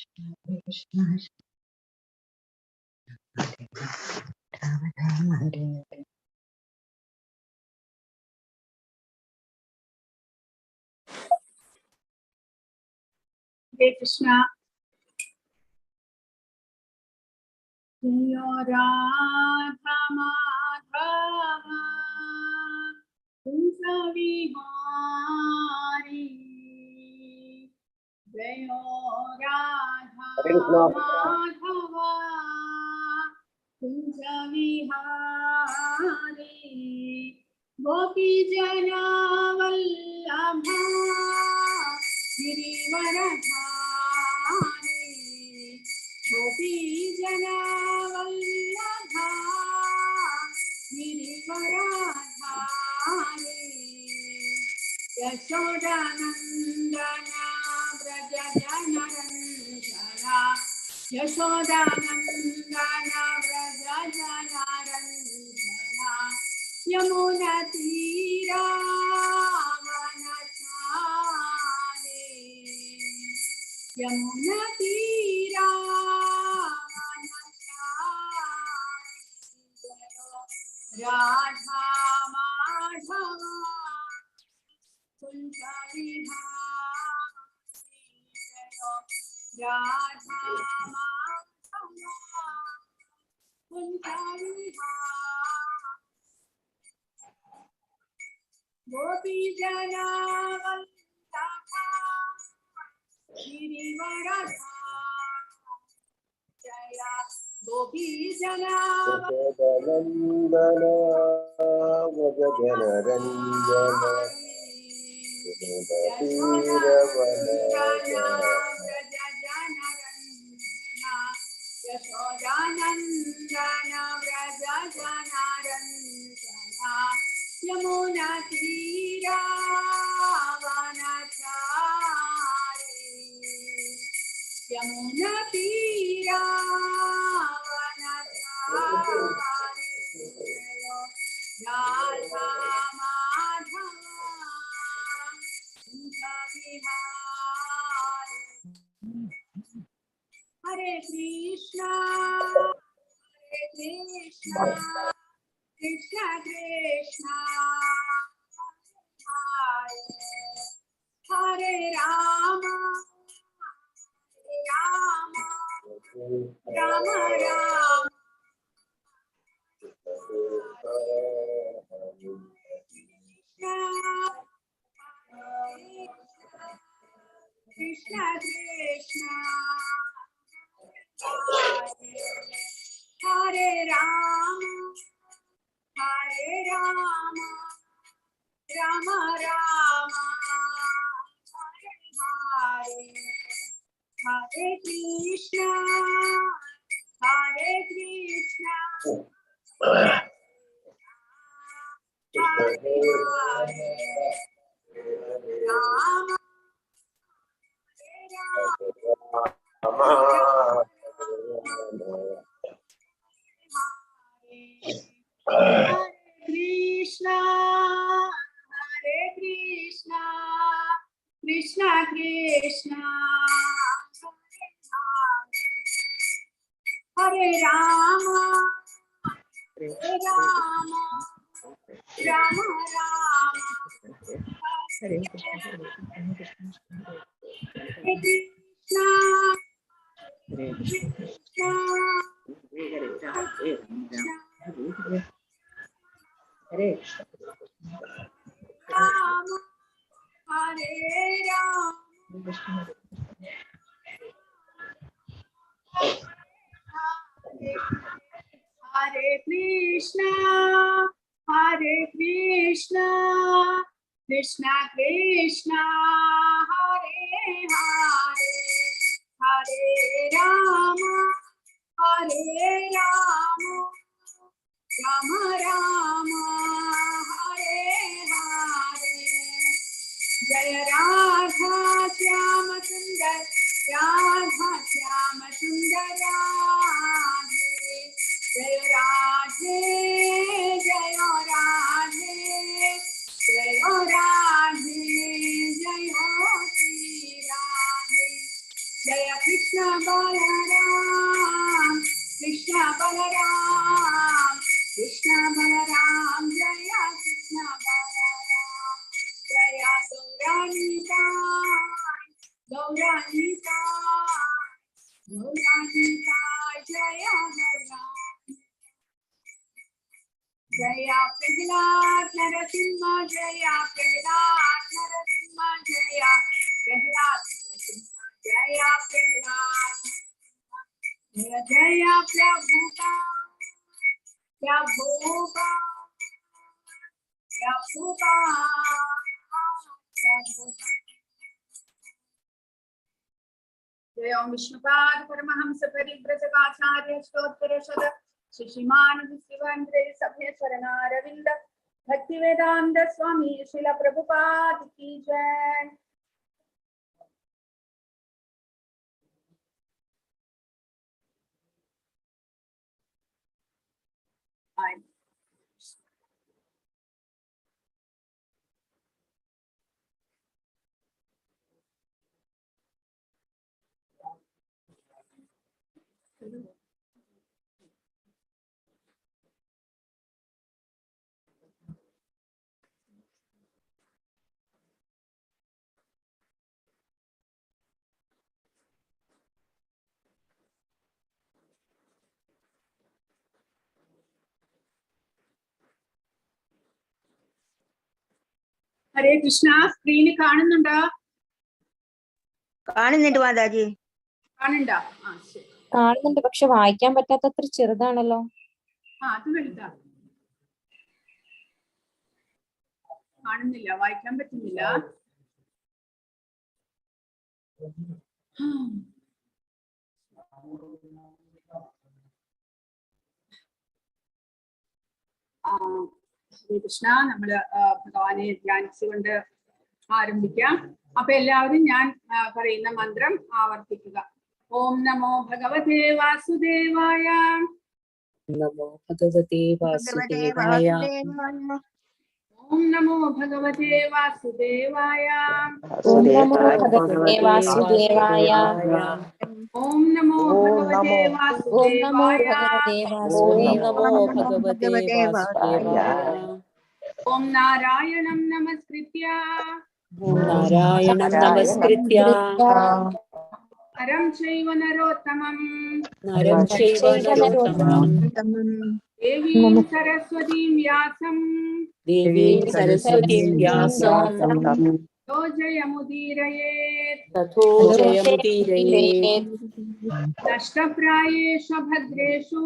Krishna Rama Rama Hare Hare. Hare Krishna. Jayo Radha Madhava Kunja Vihari. Jayo Radha Madhava Kunja Vihari. Gopi Jana Vallabha Girivaradhari. Gopi Jana Vallabha Girivaradhari. Yashodanandana Vraja Janarandana. Yashodanandana Vraja Janarandana. Yamuna Tira Vanachari. Yamuna Tira Vanachari. Radha Madhava Kunja Vihari. Radha Madhava Kunja Vihari. Gopi Jana Vallabha Girivaradhari. Jaya Gopi Jana Nandana Vrajanarandana Yashodanandana Vraja Janarandana. Yamuna Tira Vanachari. Yamuna Tira Vanachari. Radha Madhava Kunja Vihari. Hare Krishna Krishna Krishna Hare Rama Rama Rama Rama Krishna Krishna Hare Rama Rama Rama Hare Hare Krishna Hare Rama Krishna Krishna Krishna Hare Rama Rama Rama Hare Krishna Hare Krishna Hare Krishna Hare Rama Hare Rama Hare Krishna Krishna Krishna Hare Hare Hare Rama Rama Rama Hare Hare Jaya Radha Shyama Sundar Radha Shyama Sundar Radhe Jaya Radhe Jaya Radhe Jaya Radhe Jaya Shri Radhe Jaya Krishna Balram जय कृष्ण बलराम जय गौरानीता गौरानीता गौरानीता जय गौराम जय प्रहलाद नरसिंह जय प्रहलाद नरसिंह जय प्रहलाद जय प्रहलाद जय जय प्रभुका प्रभुका प्रभुका जय ओम विष्णुपाद परमहंस परिव्रजकाचार्य स्तोत्र शत शिशिमान विश्वंद्रे सभ्य शरणारविंद भक्ति वेदांत स्वामी श्रील प्रभुपाद की जय। ഹരേ കൃഷ്ണ. സ്ക്രീന് കാണുന്നുണ്ടോ? കാണുന്നുണ്ട് മാതാജി. കാണുന്നുണ്ടോ? ആ ശരി. കാണുന്നുണ്ട്, പക്ഷെ വായിക്കാൻ പറ്റാത്തത്ര ചെറുതാണല്ലോ. അത് വലുതാ. കാണുന്നില്ല, വായിക്കാൻ പറ്റുന്നില്ല. കൃഷ്ണ, നമ്മള് ഭഗവാനെ ധ്യാനിച്ചുകൊണ്ട് ആരംഭിക്കാം. അപ്പൊ എല്ലാവരും ഞാൻ പറയുന്ന മന്ത്രം ആവർത്തിക്കുക. ഓം നമോ ഭഗവതേ വാസുദേവായ. നമോ ഭഗവതേ വാസുദേവായ. ഓം നമോ ഭഗവതേ വാസുദേവായ. ഓം നമോ ഭഗവതേ വാസുദേവായ. ഓം നമോ ഭഗവതേ വാസുദേവായ. ഓം നാരായണം നമസ്കൃത്യ നരം ചൈവ നരോത്തമം ദേവീം സരസ്വതീം വ്യാസം തോ ജയമുദീരയേത് നഷ്ടപ്രായേഷു ഭദ്രേഷു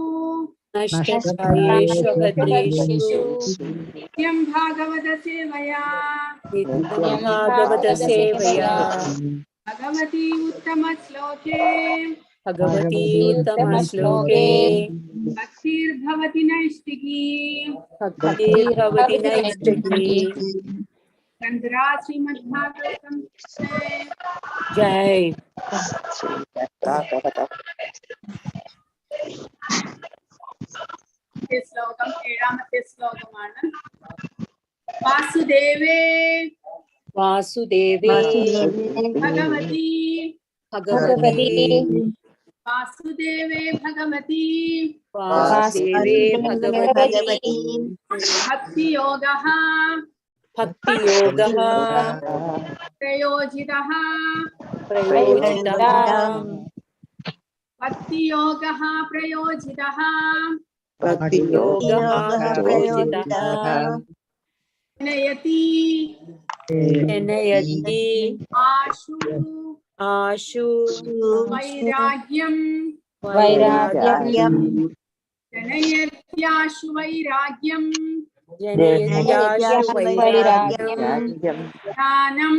നിത്യം ഭാഗവത സേവയാ ഭഗവതി ഉത്തമ ശ്ലോകേ ഭക്തിർഭവതി നൈഷ്ഠികീ ചന്ദ്രാ ശ്രീമദ്ഭാഗവതം ജയ്. ശ്ലോകം ഏഴാമത്തെ ശ്ലോകമാണ്. വാസുദേവേ വാസുദേവേ ഭഗവതി ഭഗവതി വാസുദേവേ ഭഗവതി വാസുദേവേ ഭഗവതി ഭക്തിയോഗഃ ഭക്തിയോഗഃ പ്രയോജിതഃ ഭക്തിയോഗഃ പ്രയോജിതഃ നയതി ആശു ആശു വൈരാഗ്യം ജനയത്യാശു വൈരാഗ്യം ജ്ഞാനം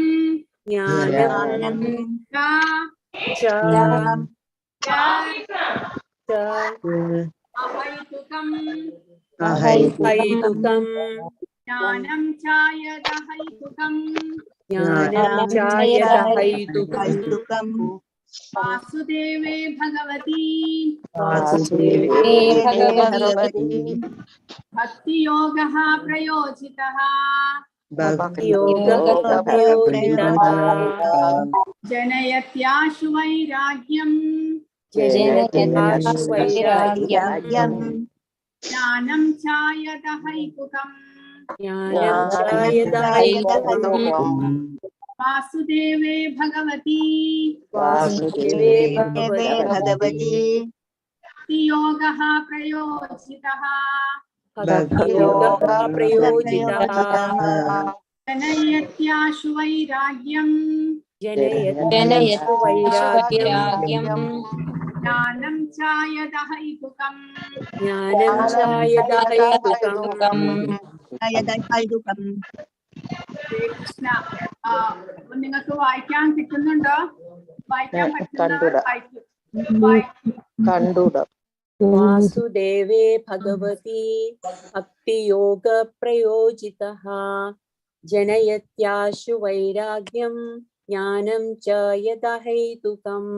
അഹൈതുകം ജ്ഞാനം ചായദഹൈതുകം വാസുദേവേ ഭഗവതി ഭക്തിയോഗഃ പ്രയോജിതഃ ജനയത്യാശു വൈരാഗ്യം ज्ञानं चायदहैतुकम् ज्ञानं च यदहैतुकम् वासुदेवे भगवती वासुदेवे भगवती भक्तियोगः प्रयोजितः भक्तियोगः प्रयोजितः जनयत्याशु वैराग्यम् जनयत्याशु वैराग्यम् ज्ञानं चायदहैतुकम् ज्ञानं च यदहैतुकम् കൃഷ്ണ നിങ്ങൾക്ക് വായിക്കാൻ കിട്ടുന്നുണ്ടോ? വായിക്കാൻ പറ്റുന്നവർ വായിക്കും. वासुदेवे भगवती भक्तियोग प्रयोजितः जनयत्याशु वैराग्यं ज्ञानं च यदहैतुकम्।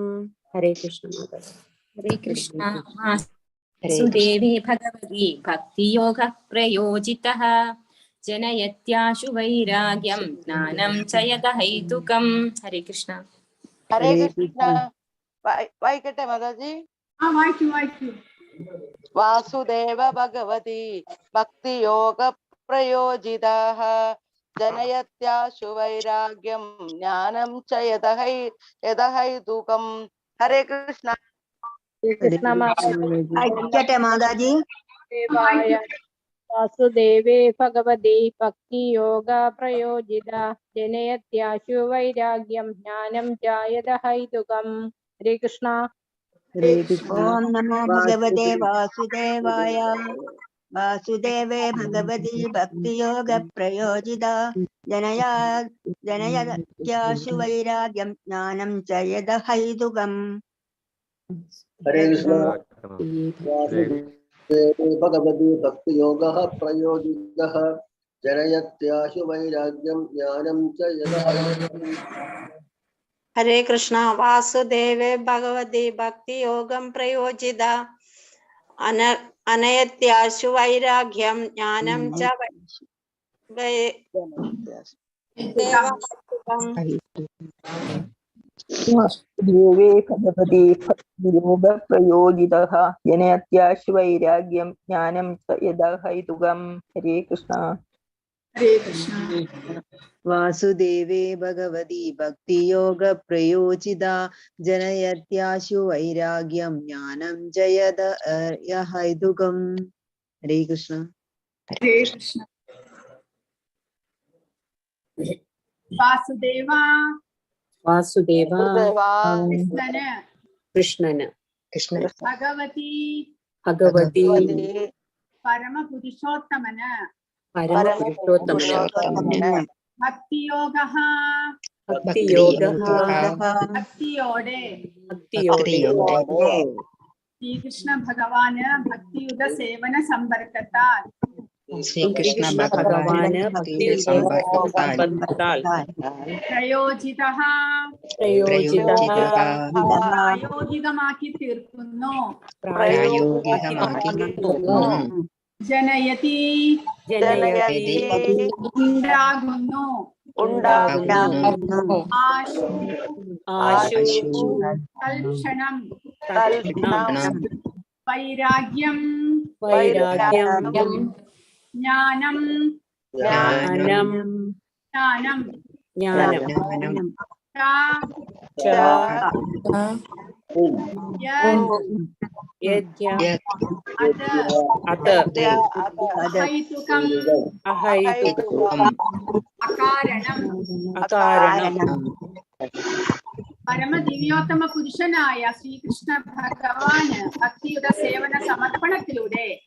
हरे कृष्ण माता। हरे कृष्ण। वासुदेवे भगवती भक्तियोग प्रयोजितः जनयत्याशु वैराग्यं ज्ञानं च यदहैतुकम्। हरे कृष्ण। हरे कृष्ण। वाइकटे माताजी। വായിക്കൂ. वासुदेव भगवती भक्ति योग प्रयोजितः जनयत्याशु वैराग्यं ज्ञानं च यदहैतुकम्। हरे कृष्ण। വായിക്കട്ടെ മാതാജി. वासुदेवे भगवती भक्ति योग प्रयोजित जनयत्याशु वैराग्यं ज्ञानं च यदहैतुकम्। हरे कृष्ण। ഓം നമോ ഭഗവതേ വാസുദേവായ. വാസുദേവേ ഭഗവതി ഭക്തിയോഗ പ്രയോജിത ജനയത്യാശു വൈരാഗ്യം ജ്ഞാനം ച യദഹൈതുകം. हरे कृष्ण। भगवती भक्ति योग प्रयोजितः जनयत्याशु वैराग्यं ज्ञानं च यदहैतुकम्। हरे कृष्ण। वासुदेवे भगवती भक्ति योगं प्रयोजित अनयत्याशु वैराग्यं ज्ञानं च वासुदेवे भगवती भक्तियोग प्रयोजितः जनयत्याशु वैराग्यं ज्ञानं च यदहैतुकम्। हरे कृष्ण। वासुदेवे भगवती भक्ति योग प्रयोजिता जनयत्याशु वैराग्यं ज्ञानं च यदहैतुकम्। हरे कृष्ण। वासुदेवा कृष्णन ഭഗവതി പരമപുരുഷോത്തമന ഭക്തിയോഗഃ ഭക്തിയോടെ ശ്രീകൃഷ്ണ ഭഗവാന് ഭക്തിയുത സേവന സമ്പർക്കത്താൽ പ്രായോഗികമാക്കി തീർക്കുന്നു. ജനയതി ഉണ്ടാകുന്നു. ആശു തൽക്ഷണം വൈരാഗ്യം ജ്ഞാനം അകാരണം. പരമദിവ്യോത്തമ പുരുഷനായ ശ്രീകൃഷ്ണ ഭഗവാന് ഭക്തിയുടെ സേവന സമർപ്പണത്തിലൂടെ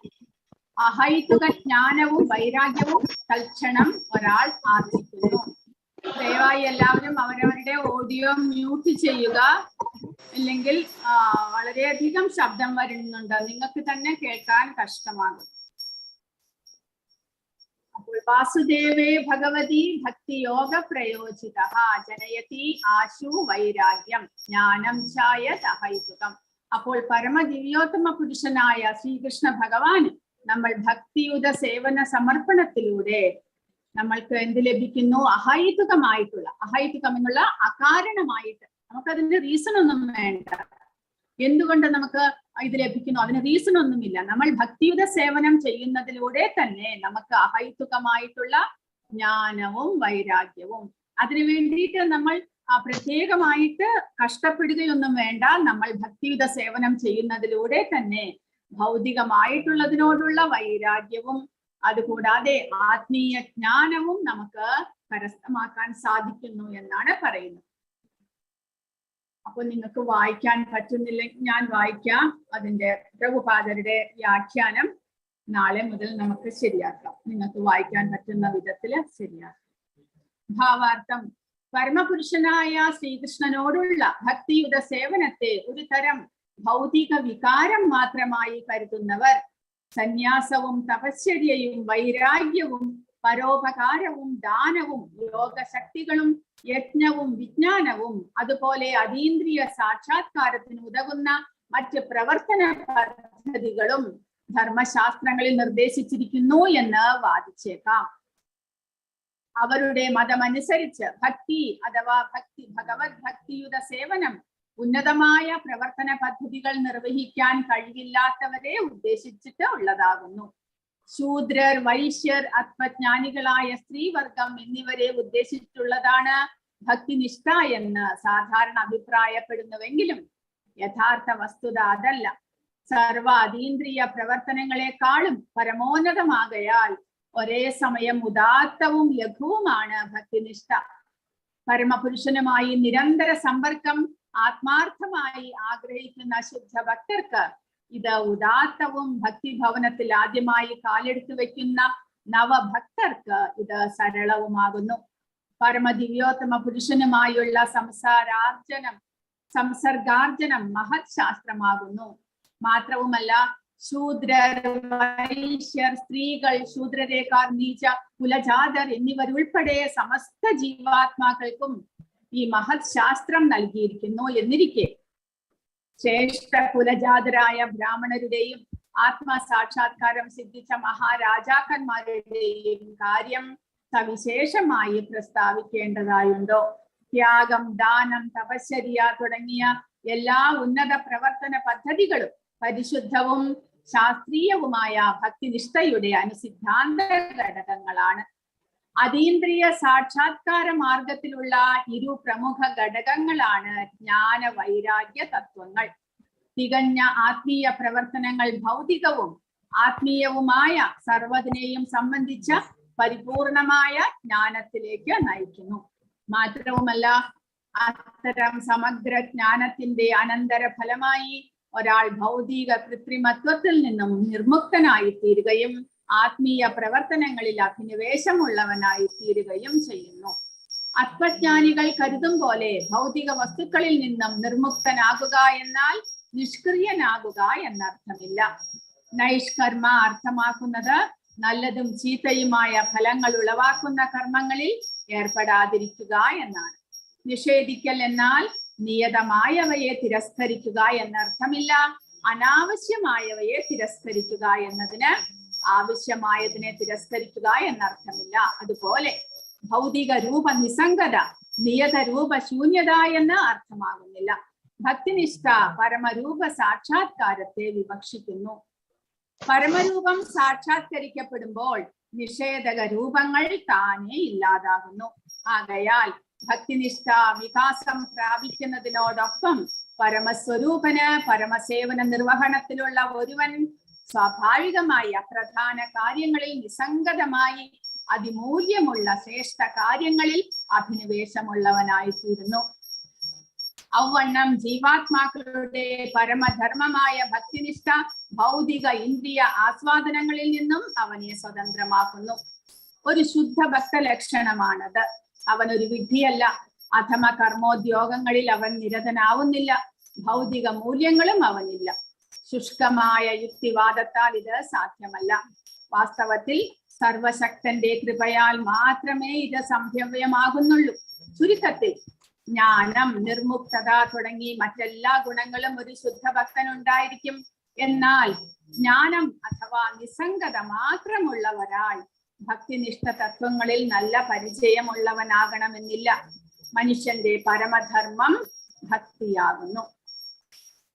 അഹൈതുക ജ്ഞാനവും വൈരാഗ്യവും തൽക്ഷണം ഒരാൾ ആർജിക്കുന്നു. ദയവായി എല്ലാവരും അവരവരുടെ ഓഡിയോ മ്യൂട്ട് ചെയ്യുക, ഇല്ലെങ്കിൽ വളരെയധികം ശബ്ദം വരുന്നുണ്ട്, നിങ്ങൾക്ക് തന്നെ കേൾക്കാൻ കഷ്ടമാകും. അപ്പോൾ വാസുദേവേ ഭഗവതി ഭക്തി യോഗ പ്രയോജിത ജനയതി ആശു വൈരാഗ്യം ജ്ഞാനം ചായ ദഹൈതുകം. അപ്പോൾ പരമദിവ്യോത്തമ പുരുഷനായ ശ്രീകൃഷ്ണ ഭഗവാൻ നമ്മൾ ഭക്തിയുത സേവന സമർപ്പണത്തിലൂടെ നമ്മൾക്ക് എന്ത് ലഭിക്കുന്നു? അഹൈതുകമായിട്ടുള്ള, അഹൈതുകം എന്നുള്ള അകാരണമായിട്ട്, നമുക്കതിന്റെ റീസൺ ഒന്നും വേണ്ട, എന്തുകൊണ്ട് നമുക്ക് ഇത് ലഭിക്കുന്നു. അതിന് റീസൺ ഒന്നുമില്ല. നമ്മൾ ഭക്തിയുത സേവനം ചെയ്യുന്നതിലൂടെ തന്നെ നമുക്ക് അഹൈതുകമായിട്ടുള്ള ജ്ഞാനവും വൈരാഗ്യവും, അതിനു വേണ്ടിയിട്ട് നമ്മൾ പ്രത്യേകമായിട്ട് കഷ്ടപ്പെടുകയൊന്നും വേണ്ട. നമ്മൾ ഭക്തിയുത സേവനം ചെയ്യുന്നതിലൂടെ തന്നെ ഭൗതികമായിട്ടുള്ളതിനോടുള്ള വൈരാഗ്യവും അതുകൂടാതെ ആത്മീയ ജ്ഞാനവും നമുക്ക് കരസ്ഥമാക്കാൻ സാധിക്കുന്നു എന്നാണ് പറയുന്നത്. അപ്പൊ നിങ്ങൾക്ക് വായിക്കാൻ പറ്റുന്നില്ലെങ്കിൽ ഞാൻ വായിക്കാം. അതിന്റെ പ്രഭുപാദരുടെ വ്യാഖ്യാനം നാളെ മുതൽ നമുക്ക് ശരിയാക്കാം. നിങ്ങൾക്ക് വായിക്കാൻ പറ്റുന്ന വിധത്തില് ശരിയാക്കാം. ഭാവാർത്ഥം: പരമപുരുഷനായ ശ്രീകൃഷ്ണനോടുള്ള ഭക്തിയുത സേവനത്തെ ഒരു തരം ഭൗതിക വികാരം മാത്രമായി കരുതുന്നവർ സന്യാസവും തപശ്ചര്യയും വൈരാഗ്യവും പരോപകാരവും ദാനവും യോഗശക്തികളും യജ്ഞവും വിജ്ഞാനവും അതുപോലെ അതീന്ദ്രിയ സാക്ഷാത്കാരത്തിന് ഉതകുന്ന മറ്റ് പ്രവർത്തന പദ്ധതികളും ധർമ്മശാസ്ത്രങ്ങളിൽ നിർദ്ദേശിച്ചിരിക്കുന്നു എന്ന് വാദിച്ചേക്കാം. അവരുടെ മതമനുസരിച്ച് ഭക്തി അഥവാ ഭഗവത് ഭക്തിയുത സേവനം ഉന്നതമായ പ്രവർത്തന പദ്ധതികൾ നിർവഹിക്കാൻ കഴിവില്ലാത്തവരെ ഉദ്ദേശിച്ചിട്ട് ഉള്ളതാകുന്നു. ശൂദ്രർ, വൈശ്യർ, ആത്മജ്ഞാനികളായ സ്ത്രീവർഗം എന്നിവരെ ഉദ്ദേശിച്ചിട്ടുള്ളതാണ് ഭക്തിനിഷ്ഠ എന്ന് സാധാരണ അഭിപ്രായപ്പെടുന്നുവെങ്കിലും യഥാർത്ഥ വസ്തുത അതല്ല. സർവ അതീന്ദ്രിയ പ്രവർത്തനങ്ങളെക്കാളും പരമോന്നതമാകയാൽ ഒരേ സമയം ഉദാത്തവും ലഘുവുമാണ് ഭക്തിനിഷ്ഠ. പരമപുരുഷനുമായി നിരന്തര സമ്പർക്കം ആത്മാർത്ഥമായി ആഗ്രഹിക്കുന്ന ശുദ്ധ ഭക്തർക്ക് ഇത് ഉദാത്തവും, ഭക്തിഭവനത്തിൽ ആദ്യമായി കാലെടുത്തു വെക്കുന്ന നവഭക്തർക്ക് ഇത് സരളവുമാകുന്നു. പരമദിവ്യോത്തമ പുരുഷനുമായുള്ള സംസർഗാർജനം മഹത് ശാസ്ത്രമാകുന്നു. മാത്രവുമല്ല, ശൂദ്രർ, വൈശ്യർ, സ്ത്രീകൾ, ശൂദ്രരേക്കാൾ നീച കുലജാതർ എന്നിവരുൾപ്പെടെ സമസ്ത ജീവാത്മാക്കൾക്കും ഈ മഹത് ശാസ്ത്രം നൽകിയിരിക്കുന്നു എന്നിരിക്കെ ശ്രേഷ്ഠ കുലജാതരായ ബ്രാഹ്മണരുടെയും ആത്മസാക്ഷാത്കാരം സിദ്ധിച്ച മഹാരാജാക്കന്മാരുടെയും കാര്യം സവിശേഷമായി പ്രസ്താവിക്കേണ്ടതായുണ്ടോ? ത്യാഗം, ദാനം, തപശ്ചര്യ തുടങ്ങിയ എല്ലാ ഉന്നത പ്രവർത്തന പദ്ധതികളും പരിശുദ്ധവും ശാസ്ത്രീയവുമായ ഭക്തിനിഷ്ഠയുടെ അനുസിദ്ധാന്ത ഘടകങ്ങളാണ്. അതീന്ദ്രിയ സാക്ഷാത്കാര മാർഗത്തിലുള്ള ഇരു പ്രമുഖ ഘടകങ്ങളാണ് ജ്ഞാന വൈരാഗ്യ തത്വങ്ങൾ. തികഞ്ഞ ആത്മീയ പ്രവർത്തനങ്ങൾ ഭൗതികവും ആത്മീയവുമായ സർവ്വതിനെയും സംബന്ധിച്ച പരിപൂർണമായ ജ്ഞാനത്തിലേക്ക് നയിക്കുന്നു. മാത്രവുമല്ല, അത്തരം സമഗ്ര ജ്ഞാനത്തിന്റെ അനന്തര ഫലമായി ഒരാൾ ഭൗതിക കൃത്രിമത്വത്തിൽ നിന്നും നിർമുക്തനായി തീരുകയും ആത്മീയ പ്രവർത്തനങ്ങളിൽ അഭിനിവേശമുള്ളവനായി തീരുകയും ചെയ്യുന്നു. ആത്മജ്ഞാനികൾ കരുതും പോലെ ഭൗതിക വസ്തുക്കളിൽ നിന്നും നിർമുക്തനാകുക എന്നാൽ നിഷ്ക്രിയനാകുക എന്നർത്ഥമില്ല. നൈഷ്കർമ്മ അർത്ഥമാക്കുന്നത് നല്ലതും ചീത്തയുമായ ഫലങ്ങൾ ഉളവാക്കുന്ന കർമ്മങ്ങളിൽ ഏർപ്പെടാതിരിക്കുക എന്നാണ്. നിഷേധിക്കൽ എന്നാൽ നിയതമായവയെ തിരസ്കരിക്കുക എന്നർത്ഥമില്ല. അനാവശ്യമായവയെ തിരസ്കരിക്കുക എന്നതിന് ആവശ്യമായതിനെ തിരസ്കരിക്കുക എന്നർത്ഥമില്ല. അതുപോലെ ഭൗതിക രൂപ നിസ്സംഗത നിയത രൂപ ശൂന്യത എന്ന് അർത്ഥമാകുന്നില്ല. ഭക്തിനിഷ്ഠ പരമരൂപ സാക്ഷാത്കാരത്തെ വിവക്ഷിക്കുന്നു. പരമരൂപം സാക്ഷാത്കരിക്കപ്പെടുമ്പോൾ നിഷേധക രൂപങ്ങൾ താനെ ഇല്ലാതാകുന്നു. ആകയാൽ ഭക്തിനിഷ്ഠ വികാസം പ്രാപിക്കുന്നതിനോടൊപ്പം പരമസ്വരൂപന് പരമസേവന നിർവഹണത്തിലുള്ള ഒരുവൻ സ്വാഭാവികമായി അപ്രധാന കാര്യങ്ങളിൽ നിസ്സംഗതമായി അതിമൂല്യമുള്ള ശ്രേഷ്ഠ കാര്യങ്ങളിൽ അഭിനിവേശമുള്ളവനായി തീരുന്നു. ഔവണ്ണം ജീവാത്മാക്കളുടെ പരമധർമ്മമായ ഭക്തിനിഷ്ഠ ഭൗതിക ഇന്ദ്രിയ ആസ്വാദനങ്ങളിൽ നിന്നും അവനെ സ്വതന്ത്രമാക്കുന്നു. ഒരു ശുദ്ധ ഭക്ത ലക്ഷണമാണത്. അവൻ ഒരു വിഡ്ഢിയല്ല. അധമ കർമ്മോദ്യോഗങ്ങളിൽ അവൻ നിരതനാവുന്നില്ല. ഭൗതിക മൂല്യങ്ങളും അവനില്ല. ശുഷ്കമായ യുക്തിവാദത്താൽ ഇത് സാധ്യമല്ല. വാസ്തവത്തിൽ സർവശക്തന്റെ കൃപയാൽ മാത്രമേ ഇത് സംഭവ്യമാകുന്നുള്ളൂ. ചുരുക്കത്തിൽ ജ്ഞാനം, നിർമുക്തത തുടങ്ങി മറ്റെല്ലാ ഗുണങ്ങളും ഒരു ശുദ്ധ ഭക്തനുണ്ടായിരിക്കും. എന്നാൽ ജ്ഞാനം അഥവാ നിസ്സംഗത മാത്രമുള്ള ഒരാൾ ഭക്തിനിഷ്ഠ തത്വങ്ങളിൽ നല്ല പരിചയമുള്ളവനാകണമെന്നില്ല. മനുഷ്യന്റെ പരമധർമ്മം ഭക്തിയാകുന്നു.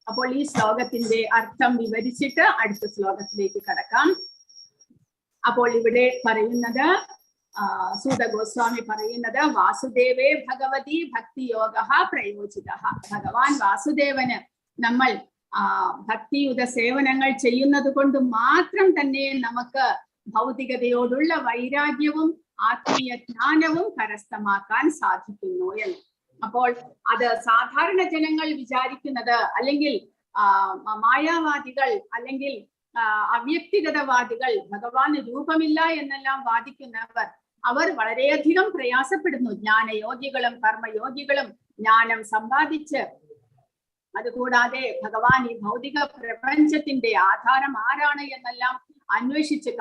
അപ്പോൾ ഈ ശ്ലോകത്തിന്റെ അർത്ഥം വിവരിച്ചിട്ട് അടുത്ത ശ്ലോകത്തിലേക്ക് കടക്കാം. അപ്പോൾ ഇവിടെ പറയുന്നത് സൂത ഗോസ്വാമി പറയുന്നത് വാസുദേവേ ഭഗവതി ഭക്തിയോഗ പ്രയോജിത. ഭഗവാൻ വാസുദേവന് നമ്മൾ ഭക്തിയുത സേവനങ്ങൾ ചെയ്യുന്നത് കൊണ്ട് മാത്രം തന്നെ നമുക്ക് ഭൗതികതയോടുള്ള വൈരാഗ്യവും ആത്മീയ ജ്ഞാനവും കരസ്ഥമാക്കാൻ സാധിക്കുന്നു എന്ന്. അപ്പോൾ അത് സാധാരണ ജനങ്ങൾ വിചാരിക്കുന്നത്, അല്ലെങ്കിൽ മായാവാദികൾ, അല്ലെങ്കിൽ അവ്യക്തിഗതവാദികൾ, ഭഗവാന് രൂപമില്ല എന്നെല്ലാം വാദിക്കുന്നവർ, അവർ വളരെയധികം പ്രയാസപ്പെടുന്നു. ജ്ഞാനയോഗികളും കർമ്മയോഗികളും ജ്ഞാനം സമ്പാദിച്ച്, അതുകൂടാതെ ഭഗവാൻ ഈ ഭൗതിക പ്രപഞ്ചത്തിന്റെ ആധാരം ആരാണ് എന്നെല്ലാം അന്വേഷിച്ച്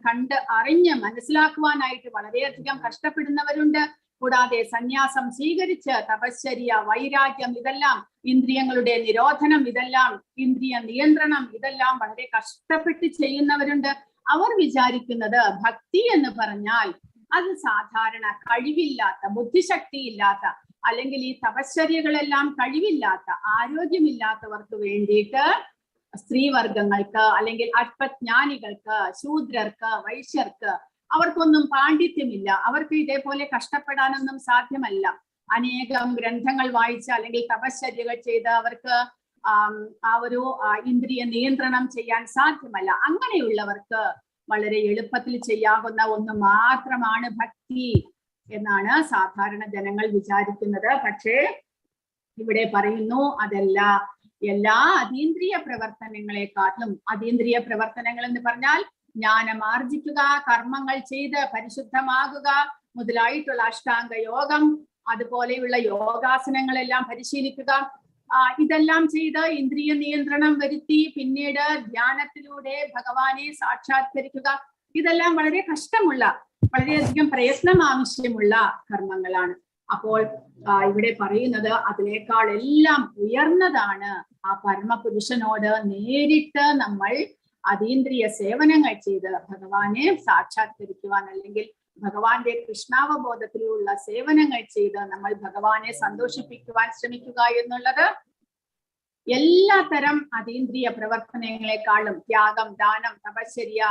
കണ്ട് അറിഞ്ഞ് മനസ്സിലാക്കുവാനായിട്ട് വളരെയധികം കഷ്ടപ്പെടുന്നവരുണ്ട്. കൂടാതെ സന്യാസം സ്വീകരിച്ച് തപശ്ചര്യ, വൈരാഗ്യം, ഇതെല്ലാം ഇന്ദ്രിയങ്ങളുടെ നിരോധനം, ഇതെല്ലാം ഇന്ദ്രിയ നിയന്ത്രണം, ഇതെല്ലാം വളരെ കഷ്ടപ്പെട്ട് ചെയ്യുന്നവരുണ്ട്. അവർ വിചാരിക്കുന്നത് ഭക്തി എന്ന് പറഞ്ഞാൽ അത് സാധാരണ കഴിവില്ലാത്ത, ബുദ്ധിശക്തിയില്ലാത്ത, അല്ലെങ്കിൽ ഈ തപശ്ചര്യകളെല്ലാം കഴിവില്ലാത്ത, ആരോഗ്യമില്ലാത്തവർക്ക് വേണ്ടിയിട്ട്, സ്ത്രീവർഗങ്ങൾക്ക്, അല്ലെങ്കിൽ അല്പജ്ഞാനികൾക്ക്, ശൂദ്രർക്ക്, വൈശ്യർക്ക്, അവർക്കൊന്നും പാണ്ഡിത്യമില്ല, അവർക്ക് ഇതേപോലെ കഷ്ടപ്പെടാനൊന്നും സാധ്യമല്ല. അനേകം ഗ്രന്ഥങ്ങൾ വായിച്ച് അല്ലെങ്കിൽ തപശ്ചര്യകൾ ചെയ്ത് അവർക്ക് ആ ഒരു ഇന്ദ്രിയ നിയന്ത്രണം ചെയ്യാൻ സാധ്യമല്ല. അങ്ങനെയുള്ളവർക്ക് വളരെ എളുപ്പത്തിൽ ചെയ്യാവുന്ന ഒന്ന് മാത്രമാണ് ഭക്തി എന്നാണ് സാധാരണ ജനങ്ങൾ വിചാരിക്കുന്നത്. പക്ഷേ ഇവിടെ പറയുന്നു അതല്ല. എല്ലാ അതീന്ദ്രിയ പ്രവർത്തനങ്ങളെക്കാട്ടിലും, അതീന്ദ്രിയ പ്രവർത്തനങ്ങൾ എന്ന് പറഞ്ഞാൽ ജ്ഞാനം ആർജിക്കുക, കർമ്മങ്ങൾ ചെയ്ത് പരിശുദ്ധമാകുക മുതലായിട്ടുള്ള അഷ്ടാംഗ യോഗം, അതുപോലെയുള്ള യോഗാസനങ്ങളെല്ലാം പരിശീലിക്കുക, ഇതെല്ലാം ചെയ്ത് ഇന്ദ്രിയ നിയന്ത്രണം വരുത്തി പിന്നീട് ധ്യാനത്തിലൂടെ ഭഗവാനെ സാക്ഷാത്കരിക്കുക, ഇതെല്ലാം വളരെ കഷ്ടമുള്ള, വളരെയധികം പ്രയത്നം ആവശ്യമുള്ള കർമ്മങ്ങളാണ്. അപ്പോൾ ഇവിടെ പറയുന്നത് അതിനേക്കാൾ എല്ലാം ഉയർന്നതാണ് ആ പരമപുരുഷനോട് നേരിട്ട് നമ്മൾ അതീന്ദ്രിയ സേവനങ്ങൾ ചെയ്ത് ഭഗവാനെ സാക്ഷാത്കരിക്കുവാൻ, അല്ലെങ്കിൽ ഭഗവാന്റെ കൃഷ്ണാവബോധത്തിലുള്ള സേവനങ്ങൾ ചെയ്ത് നമ്മൾ ഭഗവാനെ സന്തോഷിപ്പിക്കുവാൻ ശ്രമിക്കുക എന്നുള്ളത് എല്ലാ തരം അതീന്ദ്രിയ പ്രവർത്തനങ്ങളെക്കാളും, ത്യാഗം, ദാനം, തപശ്ചര്യ,